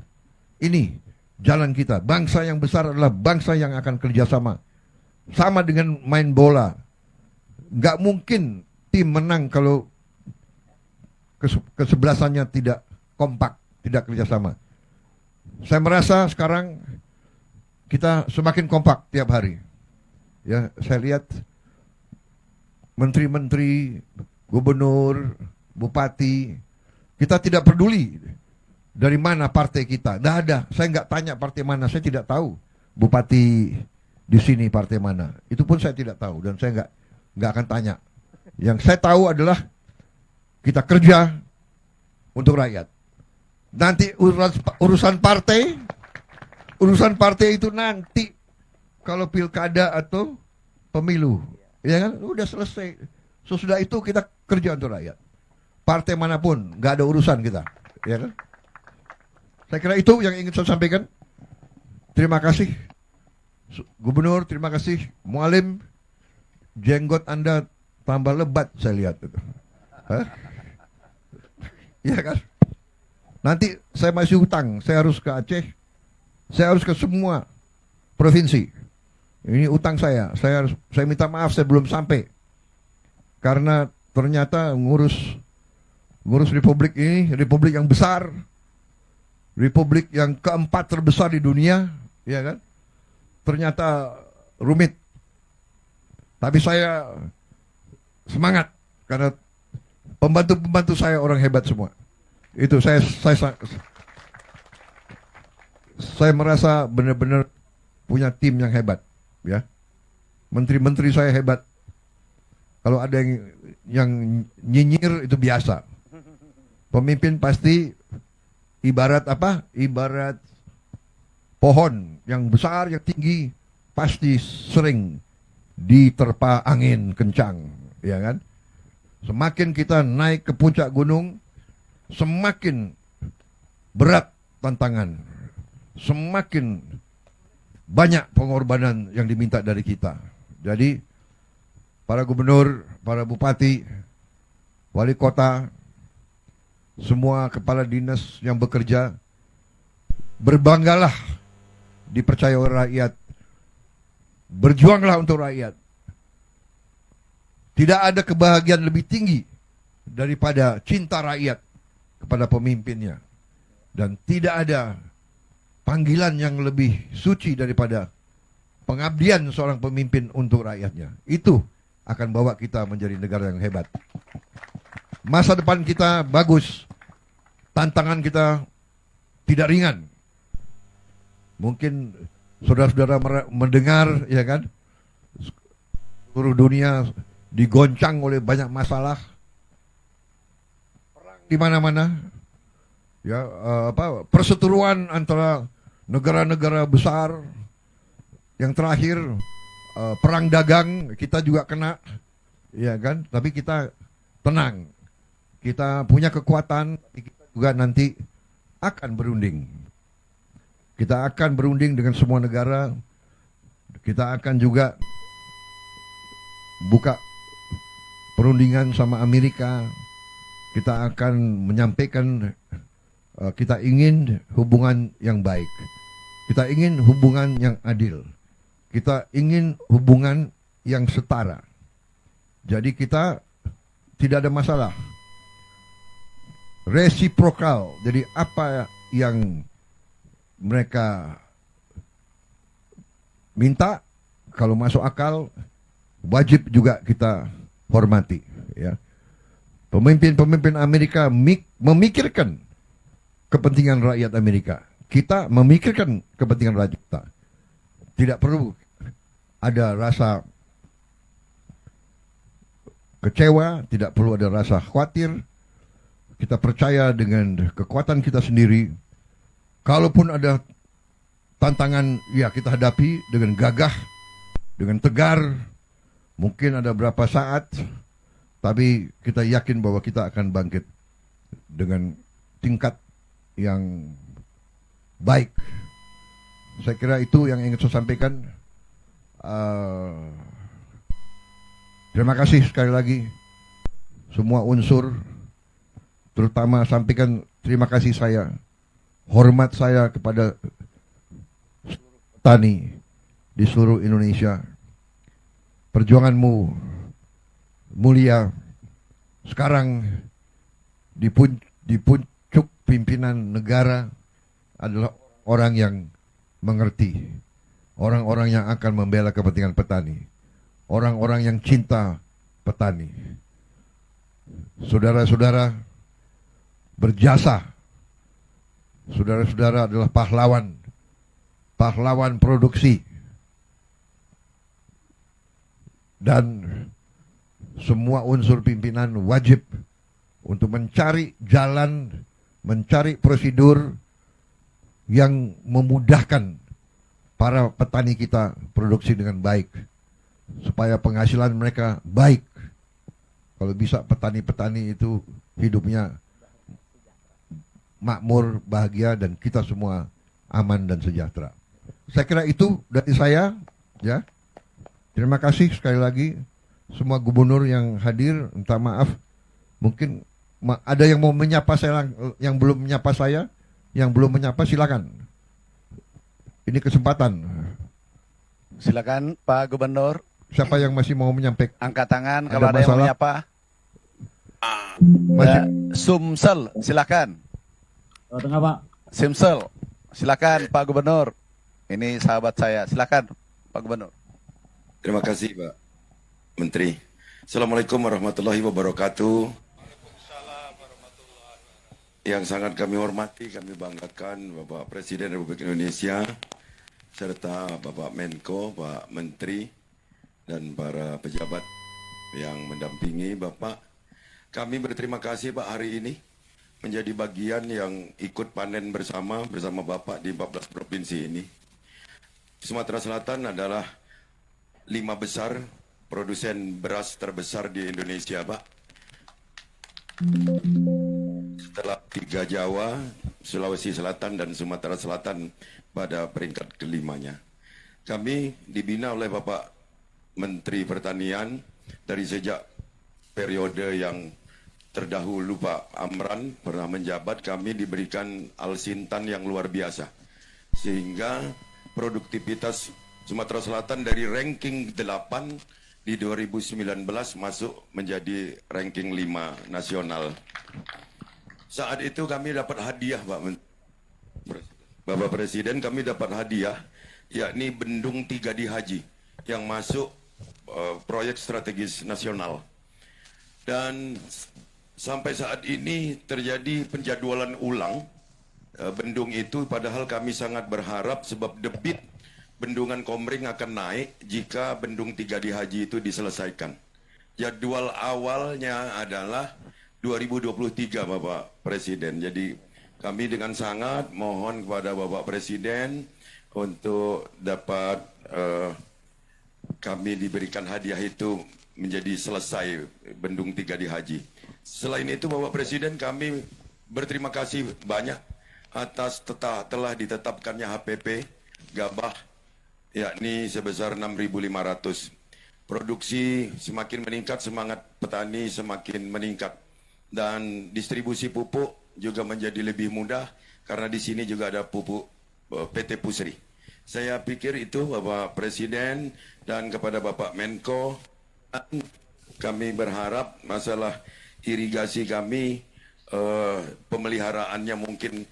Ini jalan kita. Bangsa yang besar adalah bangsa yang akan kerjasama. Sama dengan main bola. Gak mungkin tim menang kalau kesebelasannya tidak kompak, tidak kerjasama. Saya merasa sekarang kita semakin kompak tiap hari. Ya, saya lihat menteri-menteri, gubernur, bupati, kita tidak peduli dari mana partai kita. Nggak ada. Saya nggak tanya partai mana. Saya tidak tahu bupati di sini partai mana. Itu pun saya tidak tahu dan saya nggak akan tanya. Yang saya tahu adalah kita kerja untuk rakyat. Nanti urusan partai itu nanti kalau pilkada atau pemilu, ya kan, udah selesai. Sesudah itu kita kerja untuk rakyat. Partai manapun, nggak ada urusan kita, ya kan? Saya kira itu yang ingin saya sampaikan. Terima kasih, Gubernur. Terima kasih, Mualim. Jenggot Anda tambah lebat, saya lihat itu. Hah? Ya kan? Nanti saya masih hutang, saya harus ke Aceh, saya harus ke semua provinsi. Ini utang saya minta maaf saya belum sampai. Karena ternyata ngurus republik ini, republik yang besar, republik yang keempat terbesar di dunia, ya kan? Ternyata rumit. Tapi saya semangat karena pembantu-pembantu saya orang hebat semua. Itu saya merasa benar-benar punya tim yang hebat, ya. Menteri-menteri saya hebat. Kalau ada yang nyinyir itu biasa. Pemimpin pasti ibarat apa? Ibarat pohon yang besar, yang tinggi, pasti sering diterpa angin kencang, ya kan? Semakin kita naik ke puncak gunung, semakin berat tantangan, semakin banyak pengorbanan yang diminta dari kita. Jadi para gubernur, para bupati, wali kota, semua kepala dinas yang bekerja, berbanggalah dipercaya oleh rakyat, berjuanglah untuk rakyat. Tidak ada kebahagiaan lebih tinggi daripada cinta rakyat kepada pemimpinnya. Dan tidak ada panggilan yang lebih suci daripada pengabdian seorang pemimpin untuk rakyatnya. Itu akan bawa kita menjadi negara yang hebat. Masa depan kita bagus. Tantangan kita tidak ringan. Mungkin saudara-saudara mendengar, ya kan, seluruh dunia digoncang oleh banyak masalah, perang di mana-mana, ya, perseteruan antara negara-negara besar. Yang terakhir perang dagang kita juga kena, ya kan, tapi kita tenang, kita punya kekuatan, kita juga nanti akan berunding. Kita akan berunding dengan semua negara. Kita akan juga buka perundingan sama Amerika. Kita akan menyampaikan kita ingin hubungan yang baik. Kita ingin hubungan yang adil. Kita ingin hubungan yang setara. Jadi kita tidak ada masalah. Resiprokal. Jadi apa yang mereka minta, kalau masuk akal, wajib juga kita hormati, ya. Pemimpin-pemimpin Amerika memikirkan kepentingan rakyat Amerika. Kita memikirkan kepentingan rakyat kita. Tidak perlu ada rasa kecewa, tidak perlu ada rasa khawatir. Kita percaya dengan kekuatan kita sendiri. Kalaupun ada tantangan, ya kita hadapi dengan gagah, dengan tegar. Mungkin ada berapa saat, tapi kita yakin bahwa kita akan bangkit dengan tingkat yang baik. Saya kira itu yang ingin saya sampaikan. Terima kasih sekali lagi semua unsur, terutama sampaikan terima kasih saya, hormat saya kepada petani di seluruh Indonesia. Perjuanganmu mulia. Sekarang di pucuk pimpinan negara adalah orang yang mengerti. orang-orang yang akan membela kepentingan petani, orang-orang yang cinta petani. Saudara-saudara berjasa, saudara-saudara adalah pahlawan, pahlawan produksi. Dan semua unsur pimpinan wajib untuk mencari jalan, mencari prosedur yang memudahkan para petani kita produksi dengan baik, supaya penghasilan mereka baik. Kalau bisa petani-petani itu hidupnya makmur, bahagia, dan kita semua aman dan sejahtera. Saya kira itu dari saya, ya. Terima kasih sekali lagi semua gubernur yang hadir. Minta maaf, mungkin ada yang mau menyapa saya, yang belum menyapa saya, yang belum menyapa silakan. Ini kesempatan. Silakan Pak Gubernur. Siapa yang masih mau menyampaikan? Angkat tangan kalau ada yang mau menyapa. Masih. Sumsel, silakan. Jawa Tengah, Pak. Sumsel, silakan Pak Gubernur. Ini sahabat saya, silakan Pak Gubernur. Terima kasih Pak Menteri. Assalamualaikum warahmatullahi wabarakatuh. Yang sangat kami hormati, kami banggakan Bapak Presiden Republik Indonesia, serta Bapak Menko, Pak Menteri, dan para pejabat yang mendampingi Bapak. Kami berterima kasih Pak hari ini menjadi bagian yang ikut panen bersama Bapak di 14 provinsi ini. Sumatera Selatan adalah 5 besar produsen beras terbesar di Indonesia, Pak. Setelah 3 Jawa, Sulawesi Selatan, dan Sumatera Selatan pada peringkat kelimanya. Kami dibina oleh Bapak Menteri Pertanian dari sejak periode yang terdahulu Pak Amran pernah menjabat, kami diberikan Al-Sintan yang luar biasa. Sehingga produktivitas Sumatera Selatan dari ranking 8 di 2019 masuk menjadi ranking 5 nasional. Saat itu kami dapat hadiah Bapak Presiden, kami dapat hadiah yakni Bendung 3 di Haji yang masuk proyek strategis nasional. Dan sampai saat ini terjadi penjadwalan ulang bendung itu, padahal kami sangat berharap sebab debit Bendungan Komering akan naik jika Bendung 3 di Haji itu diselesaikan. Jadwal awalnya adalah 2023 Bapak Presiden. Jadi kami dengan sangat mohon kepada Bapak Presiden untuk dapat kami diberikan hadiah itu menjadi selesai Bendung 3 di Haji. Selain itu Bapak Presiden, kami berterima kasih banyak atas telah ditetapkannya HPP gabah yakni sebesar 6.500. Produksi semakin meningkat, semangat petani semakin meningkat, dan distribusi pupuk juga menjadi lebih mudah karena di sini juga ada pupuk PT Pusri. Saya pikir itu Bapak Presiden, dan kepada Bapak Menko, kami berharap masalah irigasi kami pemeliharaannya mungkin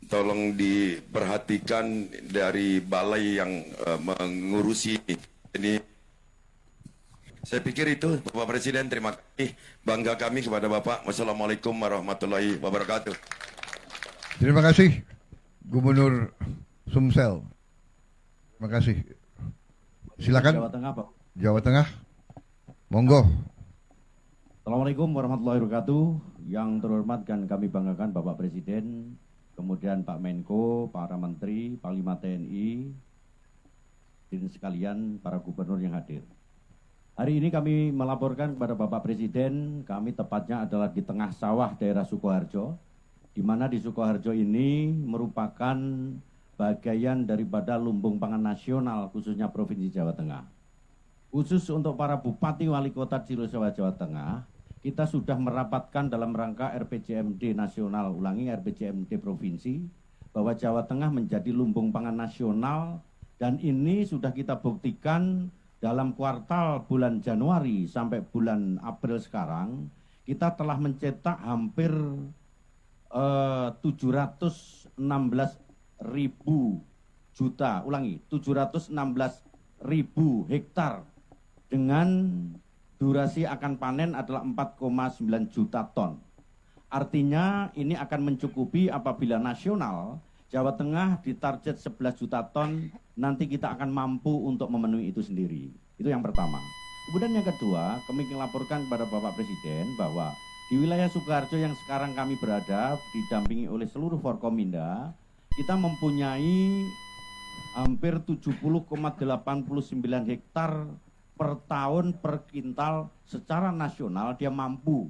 tolong diperhatikan dari balai yang mengurusi ini. Saya pikir itu Bapak Presiden, terima kasih, bangga kami kepada Bapak. Wassalamualaikum warahmatullahi wabarakatuh. Terima kasih Gubernur Sumsel. Terima kasih. Silakan. Jawa Tengah, Pak. Jawa Tengah. Monggo. Assalamualaikum warahmatullahi wabarakatuh. Yang terhormat dan kami banggakan Bapak Presiden, kemudian Pak Menko, para Menteri, Panglima TNI, dan sekalian para gubernur yang hadir. Hari ini kami melaporkan kepada Bapak Presiden, kami tepatnya adalah di tengah sawah daerah Sukoharjo, di mana di Sukoharjo ini merupakan bagian daripada lumbung pangan nasional khususnya Provinsi Jawa Tengah. Khusus untuk para Bupati Wali Kota Cilosewa Jawa Tengah, kita sudah merapatkan dalam rangka RPJMD nasional, RPJMD provinsi, bahwa Jawa Tengah menjadi lumbung pangan nasional, dan ini sudah kita buktikan dalam kuartal bulan Januari sampai bulan April sekarang, kita telah mencetak hampir 716.000 716.000 hektar dengan durasi akan panen adalah 4,9 juta ton. Artinya ini akan mencukupi apabila nasional Jawa Tengah ditarget 11 juta ton, nanti kita akan mampu untuk memenuhi itu sendiri. Itu yang pertama. Kemudian yang kedua, kami melaporkan kepada Bapak Presiden bahwa di wilayah Sukoharjo yang sekarang kami berada, didampingi oleh seluruh Forkominda, kita mempunyai hampir 70,89 hektar per tahun per kintal secara nasional dia mampu.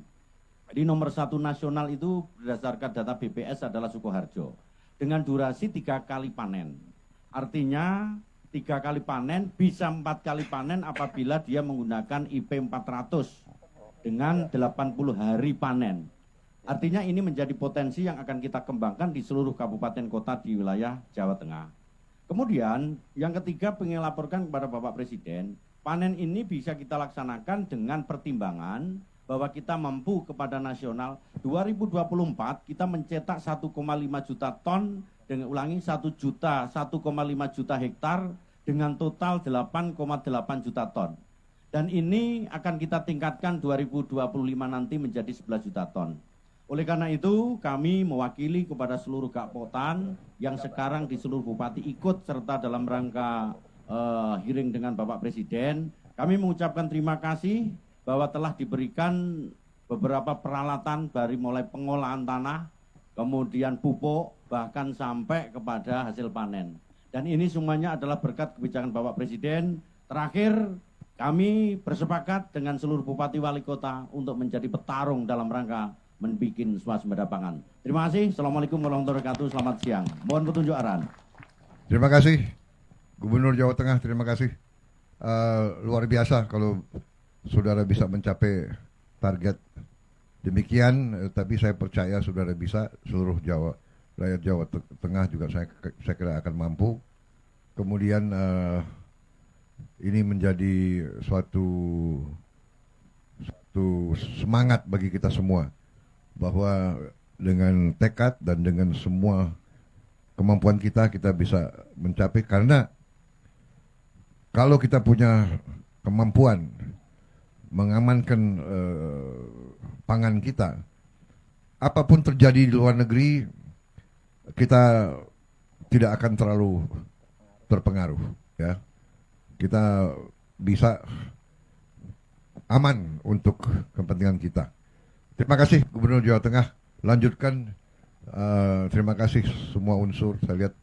Jadi nomor 1 nasional itu berdasarkan data BPS adalah Sukoharjo. Dengan durasi 3 kali panen. Artinya 3 kali panen bisa 4 kali panen apabila dia menggunakan IP 400 dengan 80 hari panen. Artinya ini menjadi potensi yang akan kita kembangkan di seluruh kabupaten kota di wilayah Jawa Tengah. Kemudian yang ketiga pengen laporkan kepada Bapak Presiden, panen ini bisa kita laksanakan dengan pertimbangan bahwa kita mampu kepada nasional 2024 kita mencetak 1,5 juta ton dengan 1,5 juta hektar dengan total 8,8 juta ton. Dan ini akan kita tingkatkan 2025 nanti menjadi 11 juta ton. Oleh karena itu kami mewakili kepada seluruh Kapotan yang sekarang di seluruh bupati ikut serta dalam rangka hearing dengan Bapak Presiden. Kami mengucapkan terima kasih bahwa telah diberikan beberapa peralatan dari mulai pengolahan tanah, kemudian pupuk, bahkan sampai kepada hasil panen. Dan ini semuanya adalah berkat kebijakan Bapak Presiden. Terakhir, kami bersepakat dengan seluruh bupati wali kota untuk menjadi petarung dalam rangka membuat swasembada pangan. Terima kasih. Assalamualaikum warahmatullahi wabarakatuh. Selamat siang. Mohon petunjuk arahan. Terima kasih Gubernur Jawa Tengah, terima kasih. Luar biasa kalau saudara bisa mencapai target demikian, tapi saya percaya saudara bisa, seluruh rakyat Jawa Tengah juga saya kira akan mampu. Kemudian ini menjadi suatu semangat bagi kita semua bahwa dengan tekad dan dengan semua kemampuan kita bisa mencapai, karena kalau kita punya kemampuan mengamankan pangan kita, apapun terjadi di luar negeri kita tidak akan terlalu terpengaruh, ya. Kita bisa aman untuk kepentingan kita. Terima kasih Gubernur Jawa Tengah. Lanjutkan. Terima kasih semua unsur. Saya lihat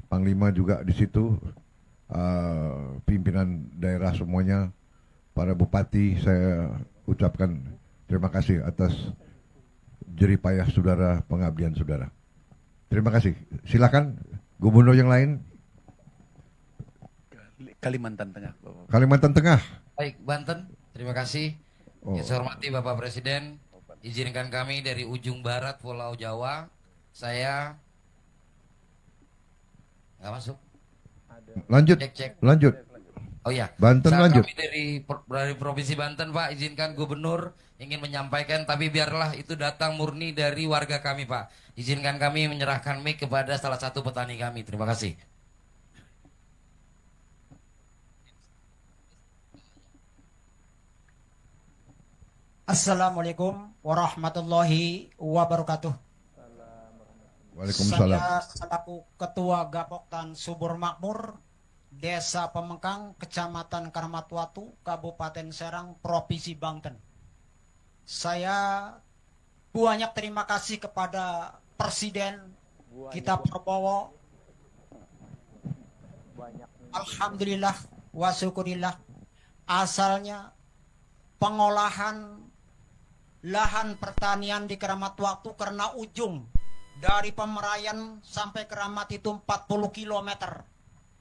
Panglima juga di situ, pimpinan daerah semuanya, para bupati, saya ucapkan terima kasih atas jerih payah saudara, pengabdian saudara. Terima kasih. Silakan gubernur yang lain. Kalimantan Tengah. Kalimantan Tengah. Baik, Banten. Terima kasih. Yang saya hormati Bapak Presiden, izinkan kami dari ujung barat Pulau Jawa, saya nggak masuk. Lanjut. Cek. Lanjut. Oh ya, Banten lanjut. Kami dari Provinsi Banten, Pak, izinkan Gubernur ingin menyampaikan, tapi biarlah itu datang murni dari warga kami, Pak. Izinkan kami menyerahkan mic kepada salah satu petani kami. Terima kasih. Assalamualaikum warahmatullahi wabarakatuh. Waalaikumsalam. Saya selaku Ketua Gapoktan Subur Makmur, Desa Pemengkang, Kecamatan Karamatwatu, Kabupaten Serang, Provinsi Banten. Saya banyak terima kasih kepada Presiden kita Prabowo. Alhamdulillah wa syukurillah, asalnya pengolahan lahan pertanian di Karamatwatu karena ujung dari Pemerayan sampai Keramat itu 40 km.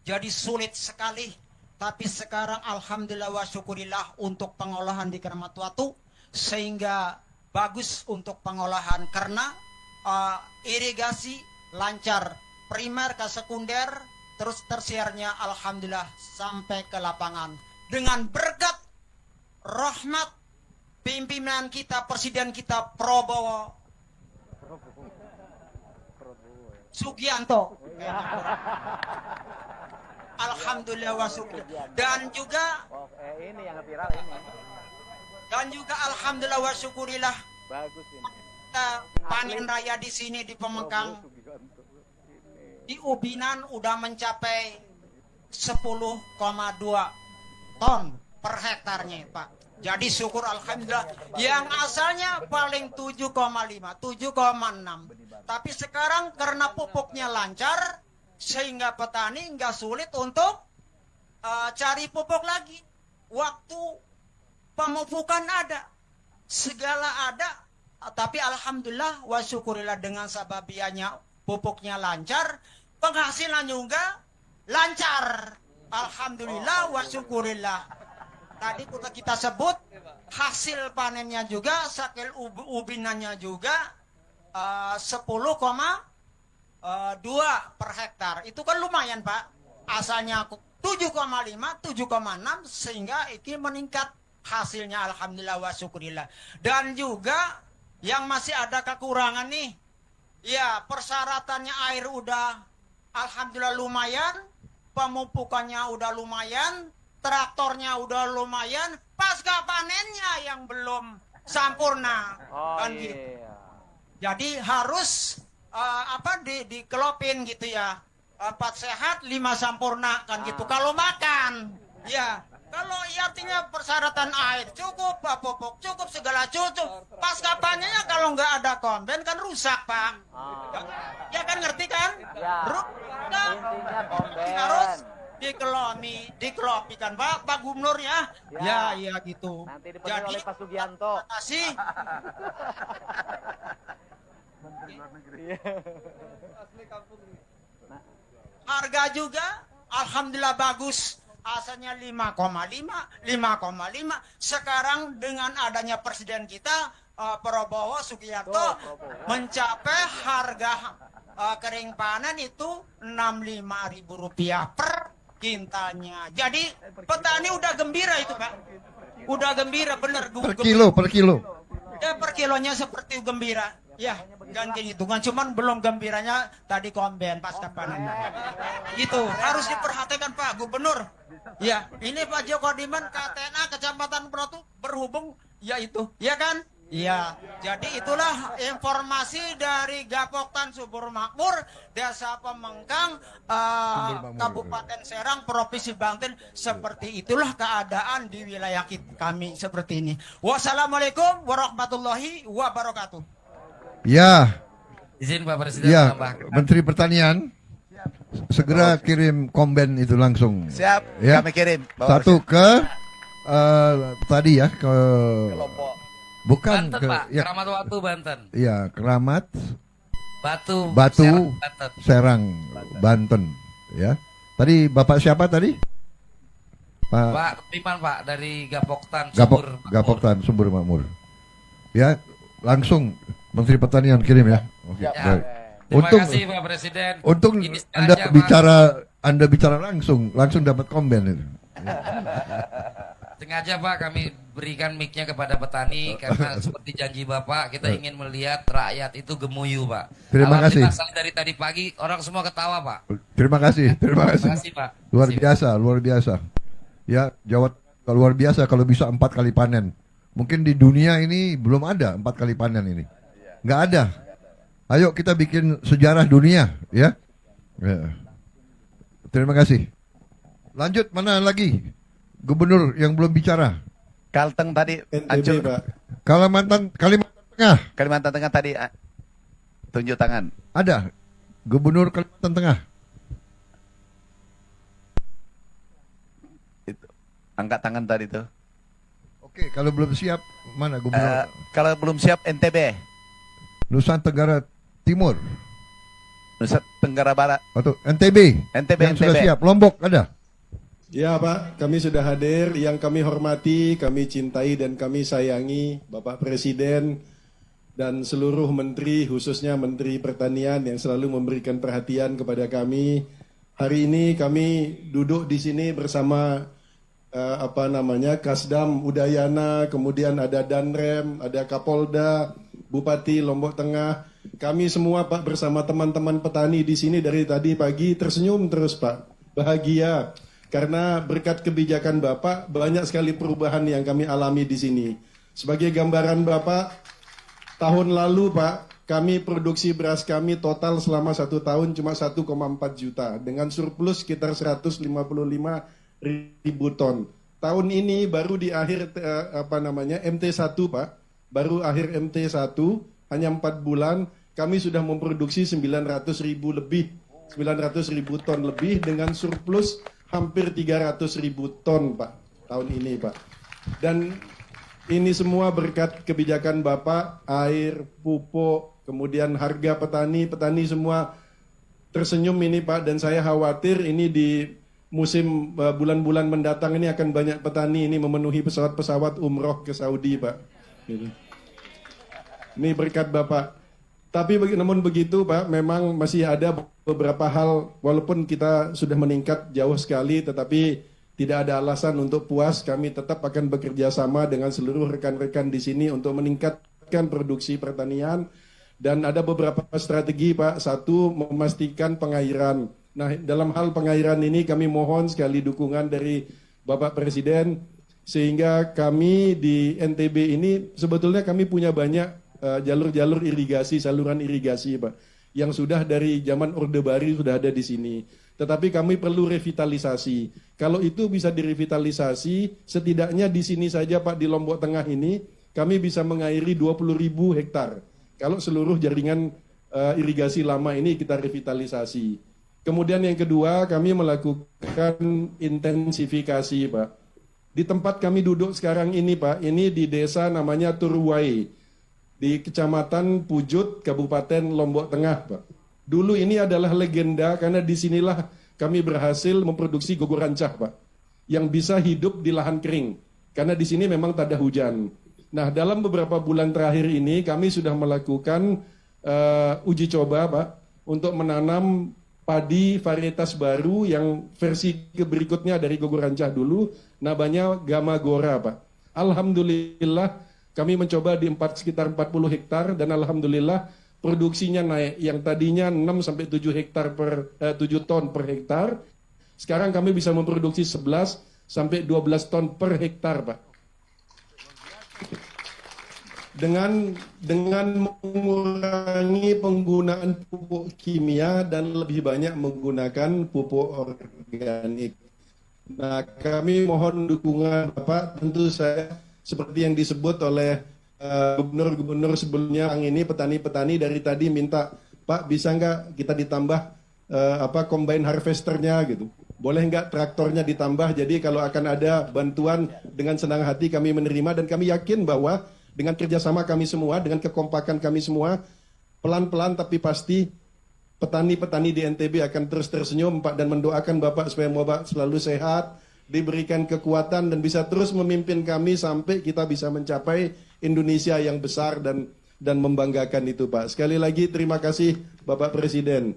Jadi sulit sekali, tapi sekarang alhamdulillah wa syukurillah untuk pengolahan di Karamatwatu sehingga bagus untuk pengolahan karena irigasi lancar, primer ke sekunder, terus tersiernya alhamdulillah sampai ke lapangan. Dengan berkat rahmat pimpinan kita, Presiden kita Prabowo Subianto. Alhamdulillah wa syukurillah. Dan juga alhamdulillah wa syukurillah. Kita panen raya di sini di Pemengkang, di ubinan udah mencapai 10,2 ton per hektarnya, Pak. Jadi syukur alhamdulillah. Yang asalnya paling 7,5, 7,6. Tapi sekarang karena pupuknya lancar, sehingga petani nggak sulit untuk cari pupuk lagi. Waktu pemupukan ada, segala ada. Tapi alhamdulillah wa syukurillah dengan sababiannya pupuknya lancar, penghasilan juga lancar. Alhamdulillah wa syukurillah. Tadi kita sebut hasil panennya juga, sakil ubinannya juga 10,2 per hektar. Itu kan lumayan, Pak. Asalnya 7,5, 7,6 sehingga ini meningkat hasilnya alhamdulillah wa syukurillah. Dan juga yang masih ada kekurangan nih. Ya, persyaratannya air udah alhamdulillah lumayan, pemupukannya udah lumayan, traktornya udah lumayan, pasca panennya yang belum sempurna. Kan gitu. Jadi harus dikelopin gitu ya. 4 sehat, 5 sempurna kan gitu. Kalau makan, ya. Kalau artinya persyaratan air cukup, pupuk cukup, segala cukup. Pasca panennya kalau nggak ada komben kan rusak, Pak. Ya kan, ngerti kan? Ya. Intinya komben. Harus dikelopi kan, Pak Gubernur ya. Ya gitu. Nanti dipenuhi oleh Pak Sugianto. Terima kasih. Harga juga alhamdulillah bagus. Asalnya 5,5. Sekarang dengan adanya presiden kita Prabowo Subianto mencapai harga kering panen itu Rp65.000 per kintalnya. Jadi petani udah gembira itu, Pak. Udah gembira bener. Per kilo. Ya, per kilonya seperti gembira. Ya, ganti hitungan. Cuman belum gembiranya tadi komben pasca panen. Itu harus diperhatikan Pak Gubernur. Ya, ini Pak Joko Diman KTNA Kecamatan Protu berhubung ya itu. Ya kan? Iya, jadi itulah informasi dari Gapoktan Subur Makmur, Desa Pemengkang, Kabupaten Serang, Provinsi Banten. Seperti itulah keadaan di wilayah kami seperti ini. Wassalamualaikum warahmatullahi wabarakatuh. Ya. Izin Pak Presiden menambahkan. Menteri Pertanian segera kirim komben itu langsung. Siap, ya. Kami kirim. Satu ke tadi ya ke Kelompok. Bukan Banten, ke Pak. ya, Keramat Watu Banten. Iya, Keramat Batu Serang Banten. Ya. Tadi Bapak siapa tadi? Pak Piman, Pak, dari Gapoktan Subur Makmur. Gapoktan Subur Makmur. Ya, langsung Menteri Pertanian kirim ya. Oke. Ya. Terima kasih Pak Presiden. Untung Anda bicara langsung dapat komben itu. Sengaja Pak kami berikan mic-nya kepada petani karena seperti janji Bapak kita ingin melihat rakyat itu gemuyu, Pak. Terima kasih. Dari tadi pagi orang semua ketawa, Pak. Terima kasih. Terima kasih, Pak. Luar biasa. Ya, Jawa luar biasa kalau bisa 4 kali panen. Mungkin di dunia ini belum ada 4 kali panen ini. Nggak ada. Ayo kita bikin sejarah dunia, ya. Terima kasih. Lanjut, mana lagi? Gubernur yang belum bicara. Kalteng tadi. NTB, Pak. Kalimantan Tengah. Kalimantan Tengah tadi. Tunjuk tangan. Ada. Gubernur Kalimantan Tengah. Itu. Angkat tangan tadi tuh. Oke, kalau belum siap mana Gubernur? Kalau belum siap NTB. Nusa Tenggara Timur. Nusa Tenggara Barat. Atau NTB. Yang sudah siap. Lombok ada. Ya Pak, kami sudah hadir. Yang kami hormati, kami cintai dan kami sayangi Bapak Presiden dan seluruh menteri, khususnya Menteri Pertanian yang selalu memberikan perhatian kepada kami. Hari ini kami duduk di sini bersama Kasdam Udayana, kemudian ada Danrem, ada Kapolda, Bupati Lombok Tengah. Kami semua Pak bersama teman-teman petani di sini dari tadi pagi tersenyum terus Pak. bahagia karena berkat kebijakan Bapak banyak sekali perubahan yang kami alami di sini. Sebagai gambaran Bapak, tahun lalu Pak, kami produksi beras kami total selama 1 tahun cuma 1,4 juta dengan surplus sekitar 155.000 ton. Tahun ini baru di akhir MT1 Pak, baru akhir MT1 hanya 4 bulan kami sudah memproduksi 900.000 ton lebih dengan surplus hampir 300.000 ton Pak tahun ini Pak. Dan ini semua berkat kebijakan Bapak, air, pupuk, kemudian harga petani semua tersenyum ini Pak, dan saya khawatir ini di musim bulan-bulan mendatang ini akan banyak petani ini memenuhi pesawat-pesawat umroh ke Saudi Pak. Gitu. Ini berkat Bapak. Tapi namun begitu Pak, memang masih ada beberapa hal, walaupun kita sudah meningkat jauh sekali, tetapi tidak ada alasan untuk puas. Kami tetap akan bekerja sama dengan seluruh rekan-rekan di sini untuk meningkatkan produksi pertanian. Dan ada beberapa strategi Pak. Satu, memastikan pengairan. Nah, dalam hal pengairan ini kami mohon sekali dukungan dari Bapak Presiden, sehingga kami di NTB ini sebetulnya kami punya banyak jalur-jalur irigasi, saluran irigasi Pak, yang sudah dari zaman Orde Baru sudah ada di sini. Tetapi kami perlu revitalisasi. Kalau itu bisa direvitalisasi, setidaknya di sini saja Pak, di Lombok Tengah ini, kami bisa mengairi 20.000 hektar. Kalau seluruh jaringan irigasi lama ini kita revitalisasi. Kemudian yang kedua, kami melakukan intensifikasi Pak. Di tempat kami duduk sekarang ini Pak, ini di desa namanya Turwai, di Kecamatan Pujut, Kabupaten Lombok Tengah, Pak. Dulu ini adalah legenda karena disinilah kami berhasil memproduksi gogo rancah, Pak, yang bisa hidup di lahan kering. Karena di sini memang tak ada hujan. Nah, dalam beberapa bulan terakhir ini kami sudah melakukan uji coba, Pak, untuk menanam padi varietas baru yang versi berikutnya dari gogo rancah dulu, namanya Gama Gora, Pak. Alhamdulillah, kami mencoba di sekitar 40 hektar dan alhamdulillah produksinya naik. Yang tadinya 7 ton per hektar, sekarang kami bisa memproduksi 11 sampai 12 ton per hektar, Pak. Dengan mengurangi penggunaan pupuk kimia dan lebih banyak menggunakan pupuk organik. Nah, kami mohon dukungan Bapak, tentu saya seperti yang disebut oleh gubernur-gubernur sebelumnya, yang ini petani-petani dari tadi minta, Pak bisa nggak kita ditambah combine harvesternya gitu, boleh nggak traktornya ditambah. Jadi kalau akan ada bantuan dengan senang hati kami menerima, dan kami yakin bahwa dengan kerjasama kami semua, dengan kekompakan kami semua, pelan-pelan tapi pasti petani-petani di NTB akan terus tersenyum Pak, dan mendoakan Bapak supaya Bapak selalu sehat, diberikan kekuatan dan bisa terus memimpin kami sampai kita bisa mencapai Indonesia yang besar dan membanggakan itu Pak. Sekali lagi terima kasih Bapak Presiden.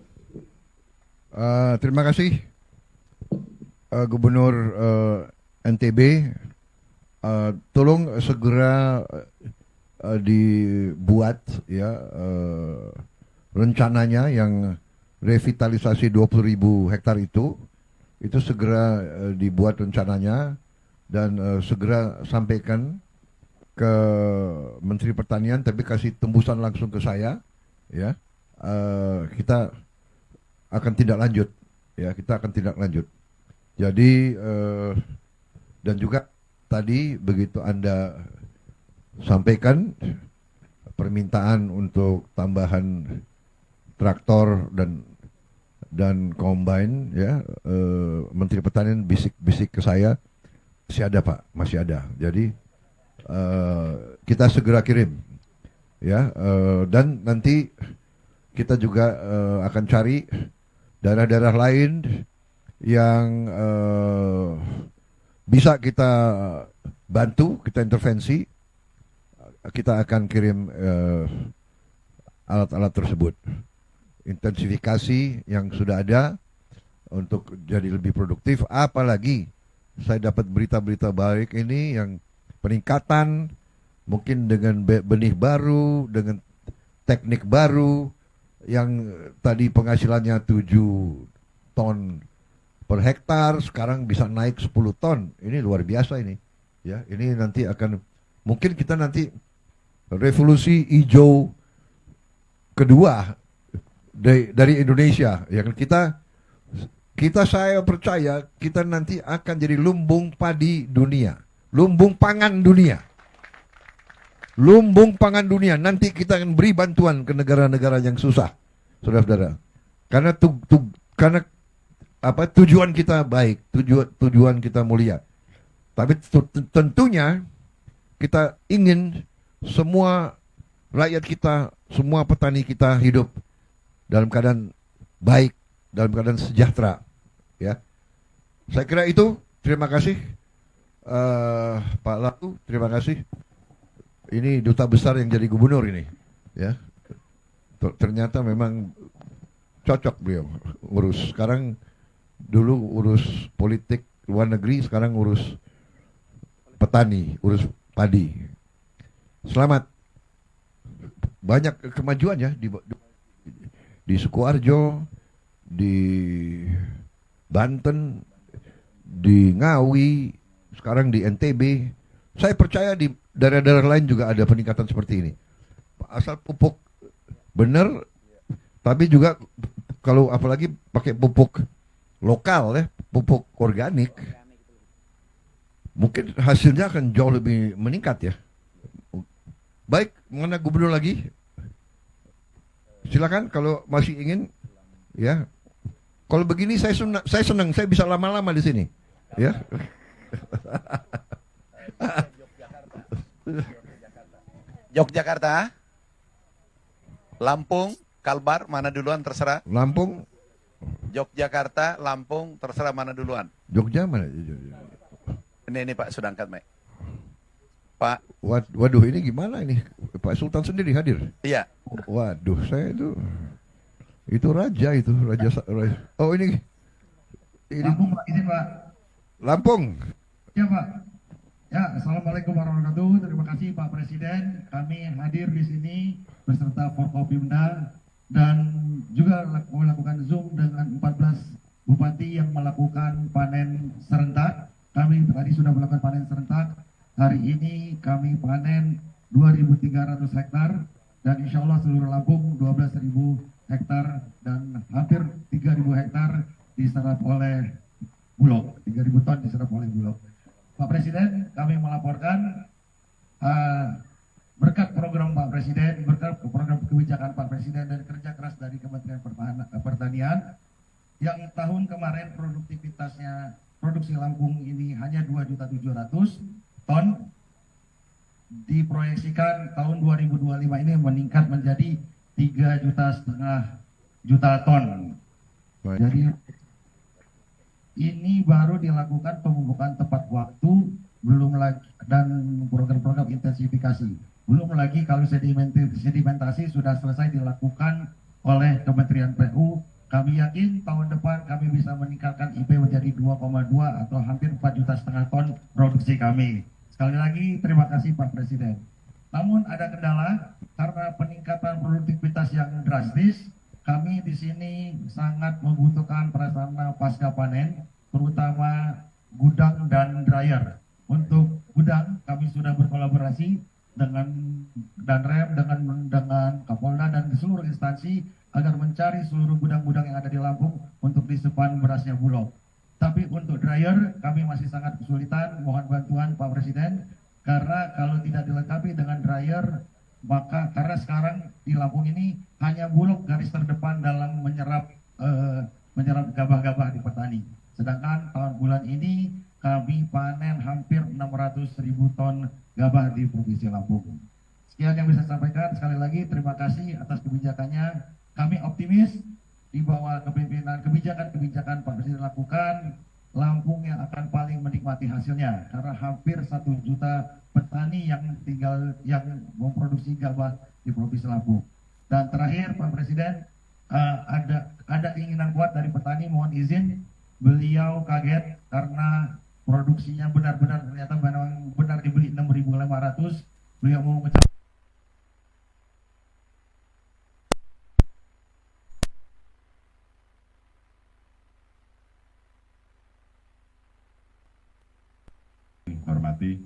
Terima kasih Gubernur NTB. Tolong segera dibuat ya rencananya yang revitalisasi 20.000 hektar itu segera dibuat rencananya dan segera sampaikan ke Menteri Pertanian, tapi kasih tembusan langsung ke saya, ya. Kita akan tindak lanjut, ya. Kita akan tindak lanjut. Jadi dan juga tadi begitu Anda sampaikan permintaan untuk tambahan traktor dan combine, ya, Menteri Pertanian bisik-bisik ke saya, masih ada Pak, masih ada. Jadi kita segera kirim, ya, dan nanti kita juga akan cari daerah-daerah lain yang bisa kita bantu, kita intervensi. Kita akan kirim alat-alat tersebut. Intensifikasi yang sudah ada untuk jadi lebih produktif. Apalagi saya dapat berita-berita baik ini yang peningkatan mungkin dengan benih baru, dengan teknik baru yang tadi penghasilannya 7 ton per hektar, sekarang bisa naik 10 ton. Ini luar biasa ini. Ya, ini nanti akan mungkin kita nanti revolusi hijau kedua dari Indonesia. Yang kita saya percaya kita nanti akan jadi lumbung padi dunia, lumbung pangan dunia. Lumbung pangan dunia. Nanti kita akan beri bantuan ke negara-negara yang susah, saudara-saudara. Karena tujuan kita baik, tujuan kita mulia. Tapi tentunya kita ingin semua rakyat kita, semua petani kita hidup dalam keadaan baik, dalam keadaan sejahtera. Ya, saya kira itu. Terima kasih, Pak Latu. Terima kasih. Ini duta besar yang jadi gubernur ini, ya. Ternyata memang cocok beliau urus. Sekarang dulu urus politik luar negeri, sekarang urus petani, urus padi. Selamat. Banyak kemajuan ya di Sukoharjo, di Banten, di Ngawi, sekarang di NTB. Saya percaya di daerah-daerah lain juga ada peningkatan seperti ini. Asal pupuk benar, tapi juga kalau apalagi pakai pupuk lokal ya, pupuk organik, mungkin hasilnya akan jauh lebih meningkat ya. Baik, mengenai gubernur lagi, silakan kalau masih ingin ya. Kalau begini saya senang, saya bisa lama-lama di sini, ya. Yogyakarta, Lampung, Kalbar, mana duluan terserah. Lampung, Yogyakarta, Lampung, terserah mana duluan. Jogja mana? Ini Pak sudah angkat, Mek. Pak. Waduh, ini gimana ini? Pak Sultan sendiri hadir? Iya. Waduh, saya itu raja. Oh ini. Lampung Pak, izin Pak. Lampung. Ya Pak. Ya, Assalamualaikum warahmatullahi wabarakatuh. Terima kasih Pak Presiden. Kami hadir di sini beserta Forkopimda dan juga melakukan Zoom dengan 14 bupati yang melakukan panen serentak. Kami tadi sudah melakukan panen serentak. Hari ini kami panen 2.300 hektar dan insya Allah seluruh Lampung 12.000 hektar dan hampir 3.000 hektar diserap oleh Bulog. 3.000 ton diserap oleh Bulog. Pak Presiden, kami melaporkan berkat program Pak Presiden, berkat program kebijakan Pak Presiden dan kerja keras dari Kementerian Pertanian yang tahun kemarin produktivitasnya produksi Lampung ini hanya 2.700.000 ton, diproyeksikan tahun 2025 ini meningkat menjadi 3,5 juta ton. Baik. Jadi ini baru dilakukan pemupukan tepat waktu, belum lagi dan program-program intensifikasi. Belum lagi kalau sedimentasi sudah selesai dilakukan oleh Kementerian PU. Kami yakin tahun depan kami bisa meningkatkan IP menjadi 2,2 atau hampir 4,5 juta ton produksi kami. Sekali lagi terima kasih Pak Presiden. Namun ada kendala karena peningkatan produktivitas yang drastis. Kami di sini sangat membutuhkan prasarana pasca panen, terutama gudang dan dryer. Untuk gudang, kami sudah berkolaborasi dengan Danrem, dengan Kapolda dan seluruh instansi agar mencari seluruh gudang-gudang yang ada di Lampung untuk disepan berasnya Bulog. Tapi untuk dryer, kami masih sangat kesulitan. Mohon bantuan Pak Presiden, karena kalau tidak dilengkapi dengan dryer, maka karena sekarang di Lampung ini hanya Bulog garis terdepan dalam menyerap gabah-gabah di petani. Sedangkan bulan ini kami panen hampir 600.000 ton gabah di Provinsi Lampung. Sekian yang bisa saya sampaikan. Sekali lagi terima kasih atas kebijakannya. Kami optimis di bawah kepemimpinan kebijakan-kebijakan Pak Presiden lakukan, Lampung yang akan paling menikmati hasilnya karena hampir 1 juta petani yang memproduksi gabah di Provinsi Lampung. Dan terakhir Pak Presiden, ada keinginan kuat dari petani, mohon izin, beliau kaget karena produksinya benar-benar ternyata benar dibeli 6.500. Beliau mau mengucapkan hormati,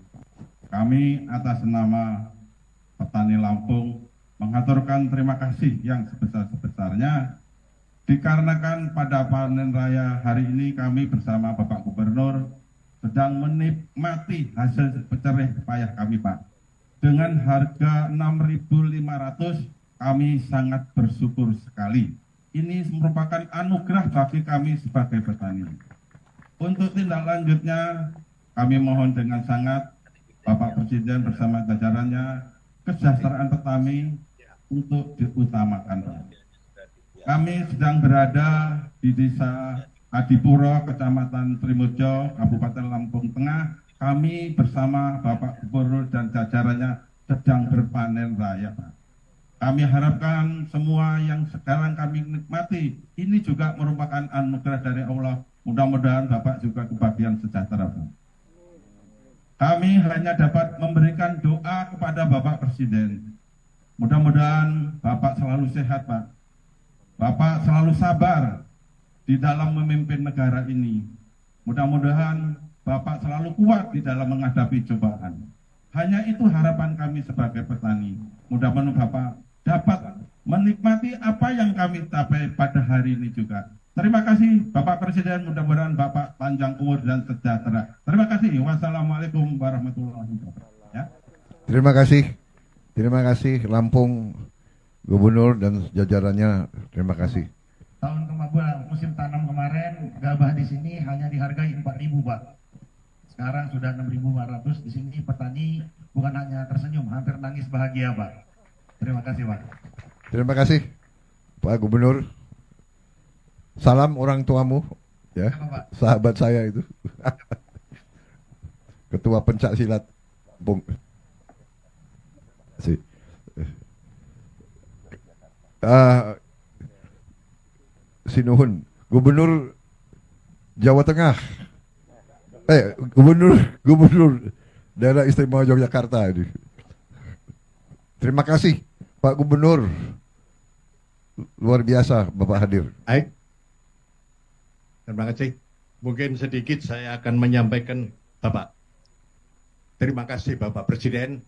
kami atas nama petani Lampung mengaturkan terima kasih yang sebesar-besarnya dikarenakan pada panen raya hari ini kami bersama Bapak Gubernur sedang menikmati hasil jerih payah kami, Pak. Dengan harga 6.500 kami sangat bersyukur sekali. Ini merupakan anugerah bagi kami sebagai petani. Untuk tindak lanjutnya, kami mohon dengan sangat Bapak Presiden bersama jajarannya, kesejahteraan petani untuk diutamakan. Kami sedang berada di Desa Adipuro, Kecamatan Trimurjo, Kabupaten Lampung Tengah. Kami bersama Bapak Gubernur dan jajarannya sedang berpanen raya, Pak. Kami harapkan semua yang sekarang kami nikmati, ini juga merupakan anugerah dari Allah. Mudah-mudahan Bapak juga kebahagiaan sejahtera, Pak. Kami hanya dapat memberikan doa kepada Bapak Presiden. Mudah-mudahan Bapak selalu sehat, Pak. Bapak selalu sabar di dalam memimpin negara ini. Mudah-mudahan Bapak selalu kuat di dalam menghadapi cobaan. Hanya itu harapan kami sebagai petani. Mudah-mudahan Bapak dapat menikmati apa yang kami capai pada hari ini juga. Terima kasih Bapak Presiden, mudah-mudahan Bapak panjang umur dan sejahtera. Terima kasih. Wassalamualaikum warahmatullahi wabarakatuh. Ya. Terima kasih Lampung Gubernur dan jajarannya. Terima kasih. Tahun kemarin musim tanam kemarin gabah di sini hanya dihargai 4.000, Pak. Sekarang sudah 6.500. Di sini petani bukan hanya tersenyum, hampir nangis bahagia, Pak. Terima kasih, Pak. Terima kasih Pak Gubernur. Salam orang tuamu, ya, sahabat saya itu, ketua pencak silat, Bung. Sinuhun, Gubernur Jawa Tengah, Gubernur Daerah Istimewa Yogyakarta ini. Terima kasih Pak Gubernur, luar biasa Bapak hadir. Baik. Terima kasih. Mungkin sedikit saya akan menyampaikan Bapak. Terima kasih Bapak Presiden.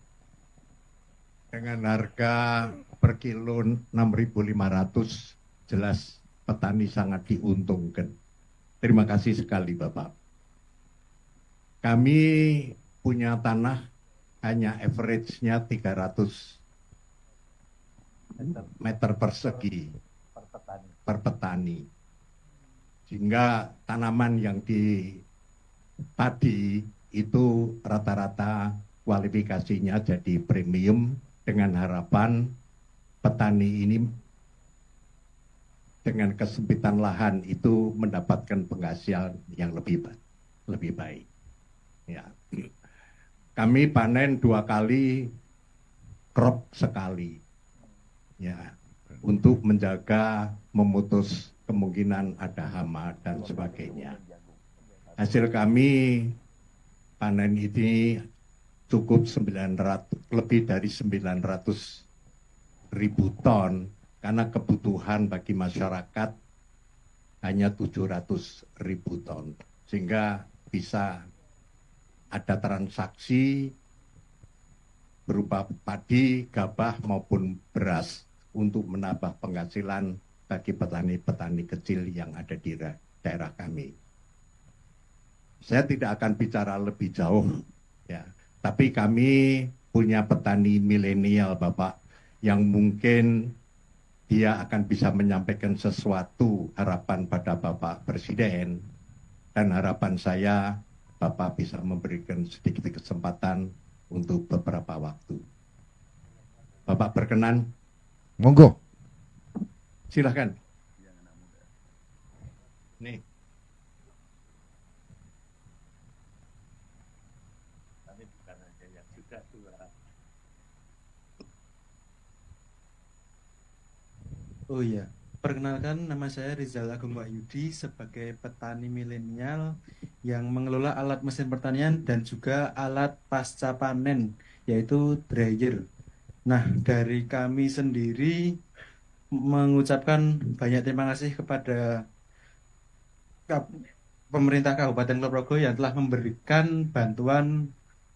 Dengan harga per kilo 6.500, jelas petani sangat diuntungkan. Terima kasih sekali Bapak. Kami punya tanah hanya average-nya 300 meter persegi per petani. Sehingga tanaman yang di padi itu rata-rata kualifikasinya jadi premium, dengan harapan petani ini dengan kesempitan lahan itu mendapatkan penghasilan yang lebih baik. Ya. Kami panen 2 kali, crop sekali. Ya, untuk menjaga, memutus kemungkinan ada hama dan sebagainya. Hasil kami panen ini cukup lebih dari 900.000 ton, karena kebutuhan bagi masyarakat hanya 700.000 ton, sehingga bisa ada transaksi berupa padi, gabah maupun beras untuk menambah penghasilan bagi petani-petani kecil yang ada di daerah kami. Saya tidak akan bicara lebih jauh, ya. Tapi kami punya petani milenial, Bapak, yang mungkin dia akan bisa menyampaikan sesuatu harapan pada Bapak Presiden, dan harapan saya Bapak bisa memberikan sedikit kesempatan untuk beberapa waktu. Bapak berkenan? Monggo. Silahkan. Nih. Oh iya, perkenalkan nama saya Rizal Agung Wahyudi sebagai petani milenial yang mengelola alat mesin pertanian dan juga alat pasca panen, yaitu dryer. Nah, dari kami sendiri mengucapkan banyak terima kasih kepada pemerintah Kabupaten Kulon Progo yang telah memberikan bantuan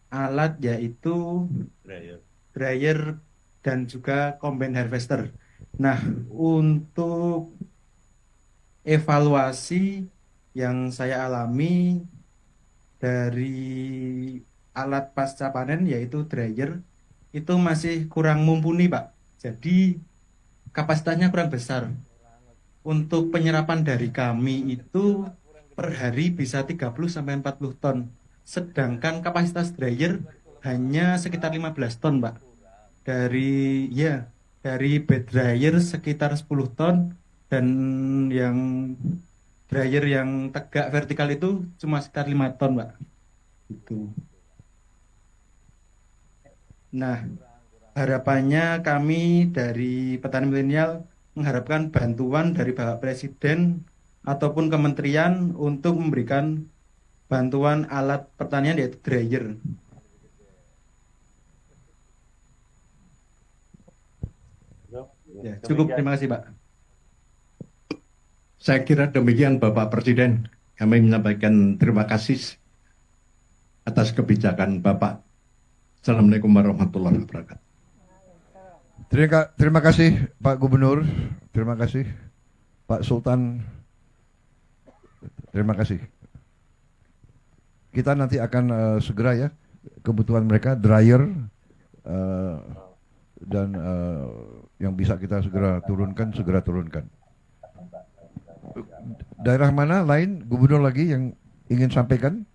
alat yaitu dryer dan juga combine harvester. Nah, untuk evaluasi yang saya alami dari alat pasca panen yaitu dryer itu masih kurang mumpuni, Pak. Jadi kapasitasnya kurang besar. Untuk penyerapan dari kami itu per hari bisa 30-40 ton. Sedangkan kapasitas dryer hanya sekitar 15 ton, Pak. Dari bed dryer sekitar 10 ton dan yang dryer yang tegak vertikal itu cuma sekitar 5 ton, Pak. Itu. Nah, harapannya kami dari petani milenial mengharapkan bantuan dari Bapak Presiden ataupun kementerian untuk memberikan bantuan alat pertanian yaitu dryer. Ya, cukup, terima kasih, Pak. Saya kira demikian Bapak Presiden. Kami menyampaikan terima kasih atas kebijakan Bapak. Assalamualaikum warahmatullahi wabarakatuh. Terima kasih Pak Gubernur, terima kasih Pak Sultan, terima kasih. Kita nanti akan segera ya kebutuhan mereka dryer dan yang bisa kita segera turunkan. Daerah mana lain gubernur lagi yang ingin sampaikan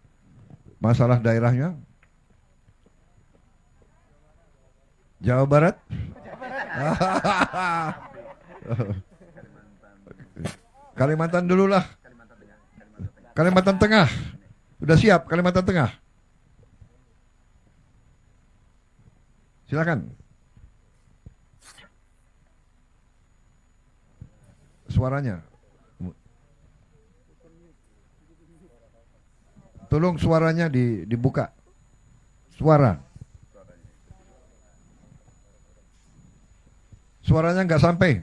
masalah daerahnya? Jawa Barat? Kalimantan dulu lah. Kalimantan Tengah. Sudah siap Kalimantan Tengah? Silakan. Suaranya. Tolong suaranya dibuka. Suara. Suaranya nggak sampai.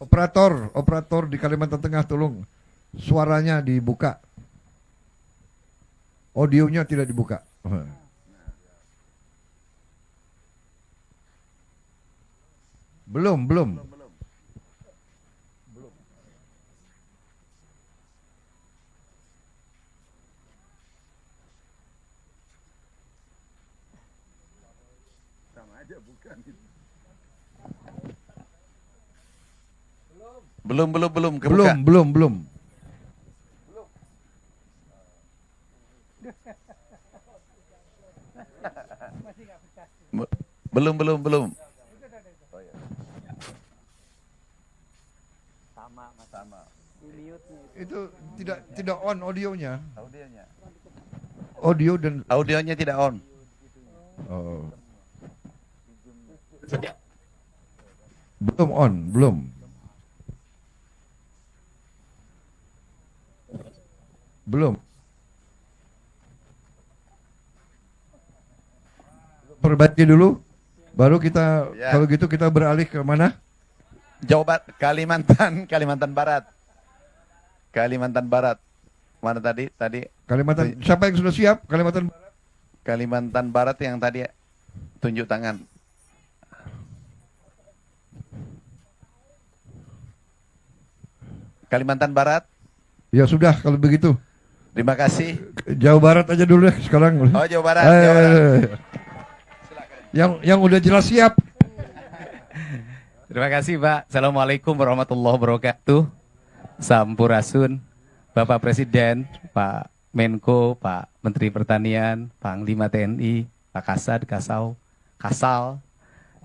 Operator di Kalimantan Tengah tolong suaranya dibuka. Audionya tidak dibuka. Belum. Belum kebuka. Belum. Belum. Sama. Itu tidak on audionya. Audionya tidak on. Oh. Belum on. Perbaiki dulu, baru kita kalau gitu kita beralih ke mana? Jawa Barat, Kalimantan Barat. Mana tadi? Kalimantan. Siapa yang sudah siap? Kalimantan Barat yang tadi tunjuk tangan. Kalimantan Barat. Ya sudah kalau begitu. Terima kasih. Jawa Barat aja dulu deh sekarang. Oh, Jawa Barat. Yang udah jelas siap. Terima kasih Pak. Assalamualaikum warahmatullahi wabarakatuh. Sampurasun, Bapak Presiden, Pak Menko, Pak Menteri Pertanian, Panglima TNI, Pak Kasal.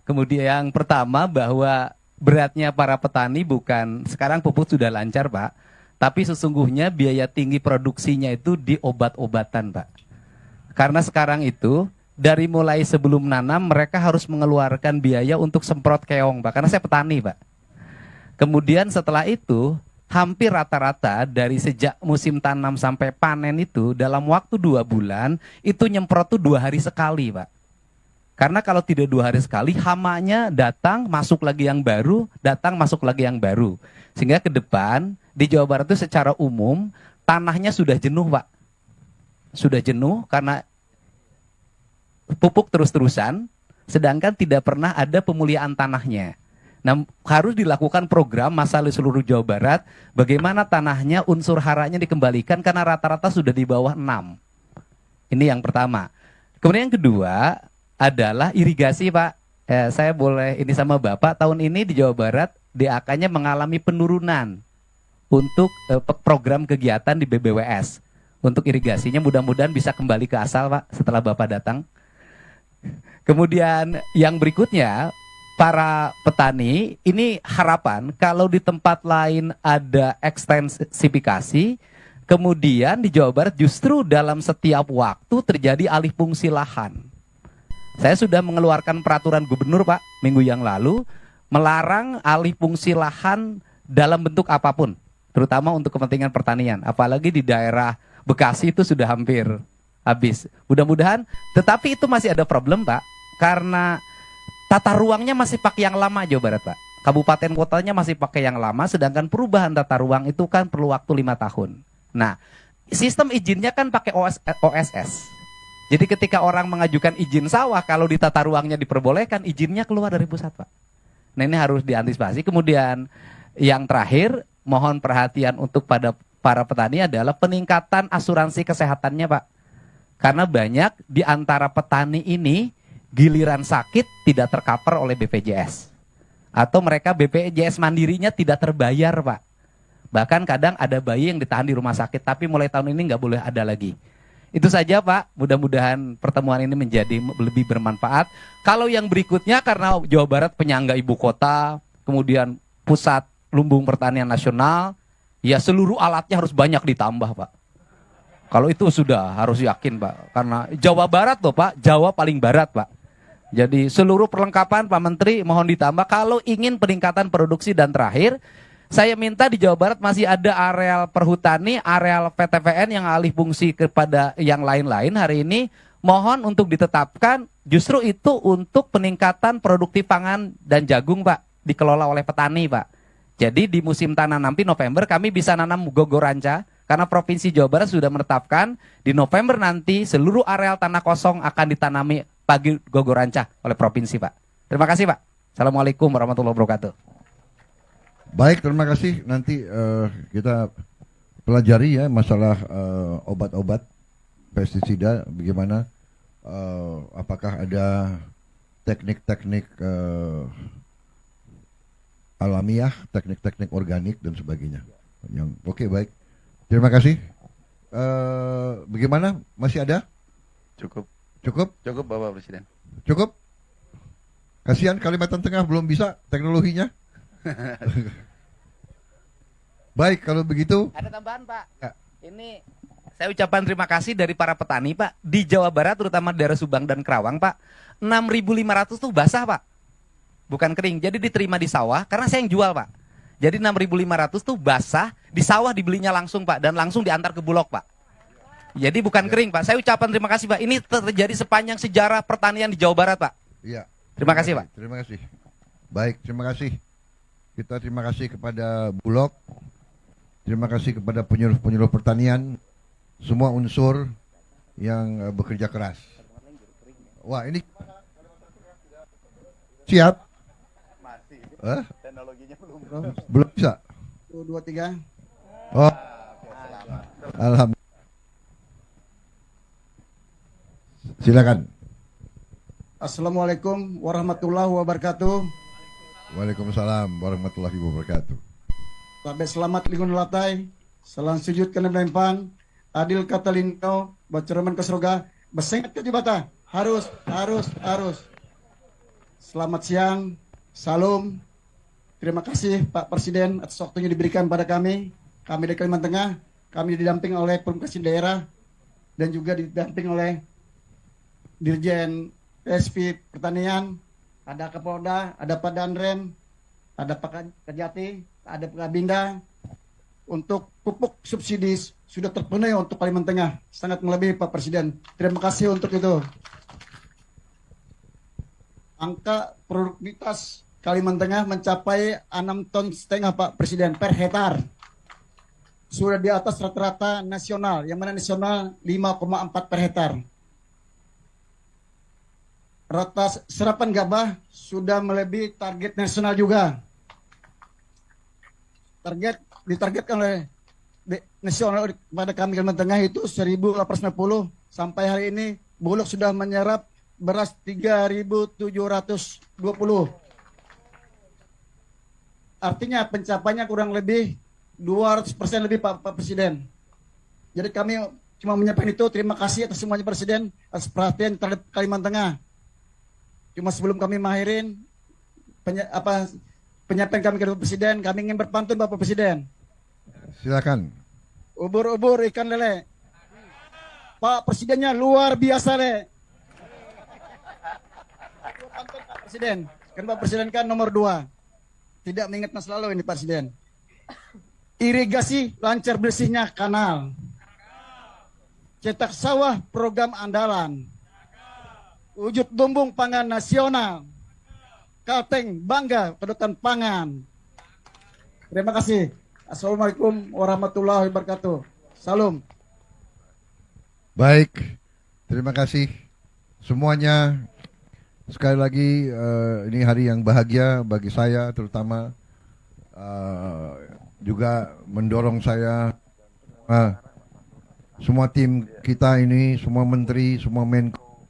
Kemudian yang pertama bahwa beratnya para petani bukan sekarang pupuk sudah lancar Pak, tapi sesungguhnya biaya tinggi produksinya itu di obat-obatan Pak. Karena sekarang itu dari mulai sebelum nanam mereka harus mengeluarkan biaya untuk semprot keong Pak, karena saya petani Pak. Kemudian setelah itu hampir rata-rata dari sejak musim tanam sampai panen itu dalam waktu 2 bulan itu nyemprot tuh 2 hari sekali Pak. Karena kalau tidak 2 hari sekali hamanya datang masuk lagi yang baru, datang masuk lagi yang baru. Sehingga ke depan di Jawa Barat itu secara umum tanahnya sudah jenuh, Pak. Sudah jenuh karena pupuk terus-terusan, sedangkan tidak pernah ada pemulihan tanahnya. Nah, harus dilakukan program masalah seluruh Jawa Barat, bagaimana tanahnya unsur haranya dikembalikan karena rata-rata sudah di bawah 6. Ini yang pertama. Kemudian yang kedua adalah irigasi, Pak. Saya boleh ini sama Bapak, tahun ini di Jawa Barat DAK-nya mengalami penurunan untuk program kegiatan di BBWS. Untuk irigasinya mudah-mudahan bisa kembali ke asal, Pak, setelah Bapak datang. Kemudian yang berikutnya, para petani ini harapan kalau di tempat lain ada ekstensifikasi, kemudian di Jawa Barat justru dalam setiap waktu terjadi alih fungsi lahan. Saya sudah mengeluarkan peraturan gubernur, Pak, minggu yang lalu, melarang alih fungsi lahan dalam bentuk apapun, terutama untuk kepentingan pertanian. Apalagi di daerah Bekasi itu sudah hampir habis. Mudah-mudahan, tetapi itu masih ada problem, Pak, karena tata ruangnya masih pakai yang lama Jawa Barat, Pak. Kabupaten kotanya masih pakai yang lama, sedangkan perubahan tata ruang itu kan perlu waktu 5 tahun. Nah, sistem izinnya kan pakai OSS. Jadi ketika orang mengajukan izin sawah, kalau di tata ruangnya diperbolehkan, izinnya keluar dari pusat, Pak. Nah, ini harus diantisipasi. Kemudian yang terakhir, mohon perhatian untuk pada para petani adalah peningkatan asuransi kesehatannya, Pak. Karena banyak di antara petani ini giliran sakit tidak tercover oleh BPJS. Atau mereka BPJS mandirinya tidak terbayar, Pak. Bahkan kadang ada bayi yang ditahan di rumah sakit, tapi mulai tahun ini nggak boleh ada lagi. Itu saja, Pak. Mudah-mudahan pertemuan ini menjadi lebih bermanfaat. Kalau yang berikutnya, karena Jawa Barat penyangga ibu kota, kemudian pusat lumbung pertanian nasional, ya seluruh alatnya harus banyak ditambah, Pak. Kalau itu sudah harus yakin, Pak. Karena Jawa Barat loh, Pak. Jawa paling barat, Pak. Jadi seluruh perlengkapan Pak Menteri mohon ditambah kalau ingin peningkatan produksi. Dan terakhir, saya minta di Jawa Barat masih ada areal perhutani, areal PTPN yang alih fungsi kepada yang lain-lain hari ini. Mohon untuk ditetapkan justru itu untuk peningkatan produktif pangan dan jagung, Pak. Dikelola oleh petani, Pak. Jadi di musim tanam nanti November kami bisa nanam gogoranca karena Provinsi Jawa Barat sudah menetapkan di November nanti seluruh areal tanah kosong akan ditanami pagi gogoranca oleh Provinsi, Pak. Terima kasih, Pak. Assalamualaikum warahmatullahi wabarakatuh. Baik, terima kasih. Nanti kita pelajari ya masalah obat-obat pestisida, bagaimana, apakah ada teknik-teknik alamiah, teknik-teknik organik dan sebagainya. Yang oke, baik. Terima kasih. Bagaimana? Masih ada? Cukup. Cukup? Cukup, Bapak Presiden. Cukup? Kasihan Kalimantan Tengah belum bisa teknologinya. Baik, kalau begitu. Ada tambahan, Pak. Ya. Ini saya ucapkan terima kasih dari para petani, Pak. Di Jawa Barat, terutama daerah Subang dan Kerawang, Pak. 6.500 tuh basah, Pak. Bukan kering, jadi diterima di sawah, karena saya yang jual, Pak. Jadi 6.500 tuh basah, di sawah dibelinya langsung, Pak. Dan langsung diantar ke Bulog, Pak. Jadi bukan kering, Pak. Saya ucapkan terima kasih, Pak. Ini terjadi sepanjang sejarah pertanian di Jawa Barat, Pak. Iya. Terima kasih, Pak. Terima kasih. Baik, terima kasih. Kita terima kasih kepada Bulog. Terima kasih kepada penyuluh-penyuluh pertanian. Semua unsur yang bekerja keras. Wah, ini siap? Masih. Hah? Teknologinya belum. Belum bisa. 1, 2, 3. Oh. Alhamdulillah. Silakan. Assalamualaikum warahmatullahi wabarakatuh. Waalaikumsalam warahmatullahi wabarakatuh. Sampai selamat lingun latai, salam sujud kena melempang, adil kata lintau, bacaraman ke surga, bersengat ke jibata, harus. Selamat siang, salam. Terima kasih Pak Presiden atas waktunya diberikan pada kami dari Kalimantan Tengah. Kami didamping oleh Pemkasi daerah dan juga didamping oleh Dirjen PSP Pertanian, ada Kapolda, ada Pak Danrem, ada Pak Kejati, ada Pak Kabinda. Untuk pupuk subsidi sudah terpenuhi untuk Kalimantan Tengah, sangat melebihi Pak Presiden. Terima kasih untuk itu. Angka produktivitas Kalimantan Tengah mencapai 6,5 ton Pak Presiden per hektar. sudah di atas rata-rata nasional, yang mana nasional 5,4 per hektar. Rata serapan gabah sudah melebihi target nasional juga. Ditargetkan oleh nasional pada kami Kalimantan Tengah itu 1.890, sampai hari ini Bulog sudah menyerap beras 3.720. Artinya pencapaiannya kurang lebih 200% lebih Pak Presiden. Jadi kami cuma menyampaikan itu, terima kasih atas semuanya Presiden, atas perhatian terhadap Kalimantan Tengah. Cuma sebelum kami mengakhiri penyampaian kami ke Presiden, kami ingin berpantun Bapak Presiden. Silakan. Ubur-ubur ikan lele. Pak Presidennya luar biasa le. Pak Presiden, kan Pak Presiden kan nomor 2. Tidak mengingatkan selalu ini Pak Presiden. Irigasi lancar bersihnya kanal. Cetak sawah program andalan. Wujud lumbung pangan nasional. Kalteng bangga kedaulatan pangan. Terima kasih. Assalamualaikum warahmatullahi wabarakatuh. Salam. Baik, terima kasih semuanya. Sekali lagi ini hari yang bahagia bagi saya, terutama juga mendorong saya semua tim kita ini, semua menteri, semua Menko,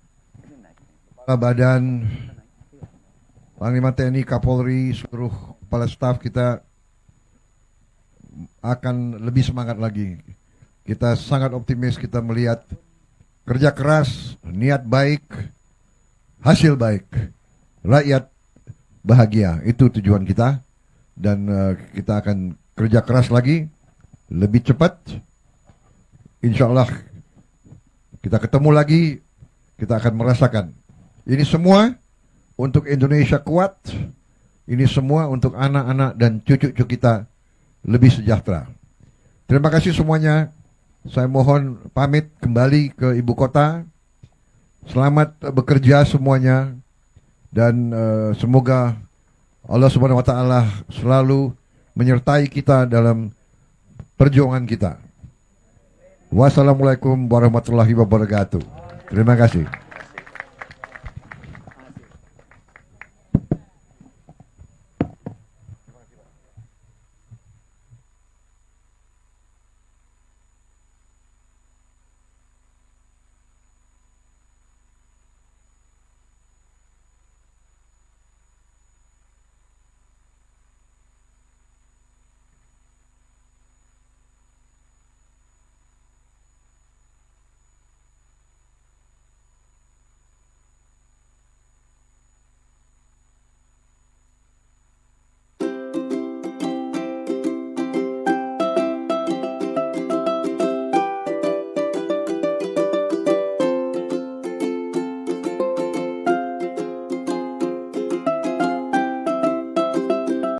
kepala badan, Panglima TNI, Kapolri, seluruh kepala staf kita akan lebih semangat lagi. Kita sangat optimis, kita melihat kerja keras, niat baik, hasil baik, rakyat bahagia, itu tujuan kita. Dan kita akan kerja keras lagi, lebih cepat. Insya Allah kita ketemu lagi, kita akan merasakan. Ini semua untuk Indonesia kuat, ini semua untuk anak-anak dan cucu-cucu kita lebih sejahtera. Terima kasih semuanya. Saya mohon pamit kembali ke ibu kota. Selamat bekerja semuanya, dan semoga Allah Subhanahu wa taala selalu menyertai kita dalam perjuangan kita. Wassalamualaikum warahmatullahi wabarakatuh. Terima kasih.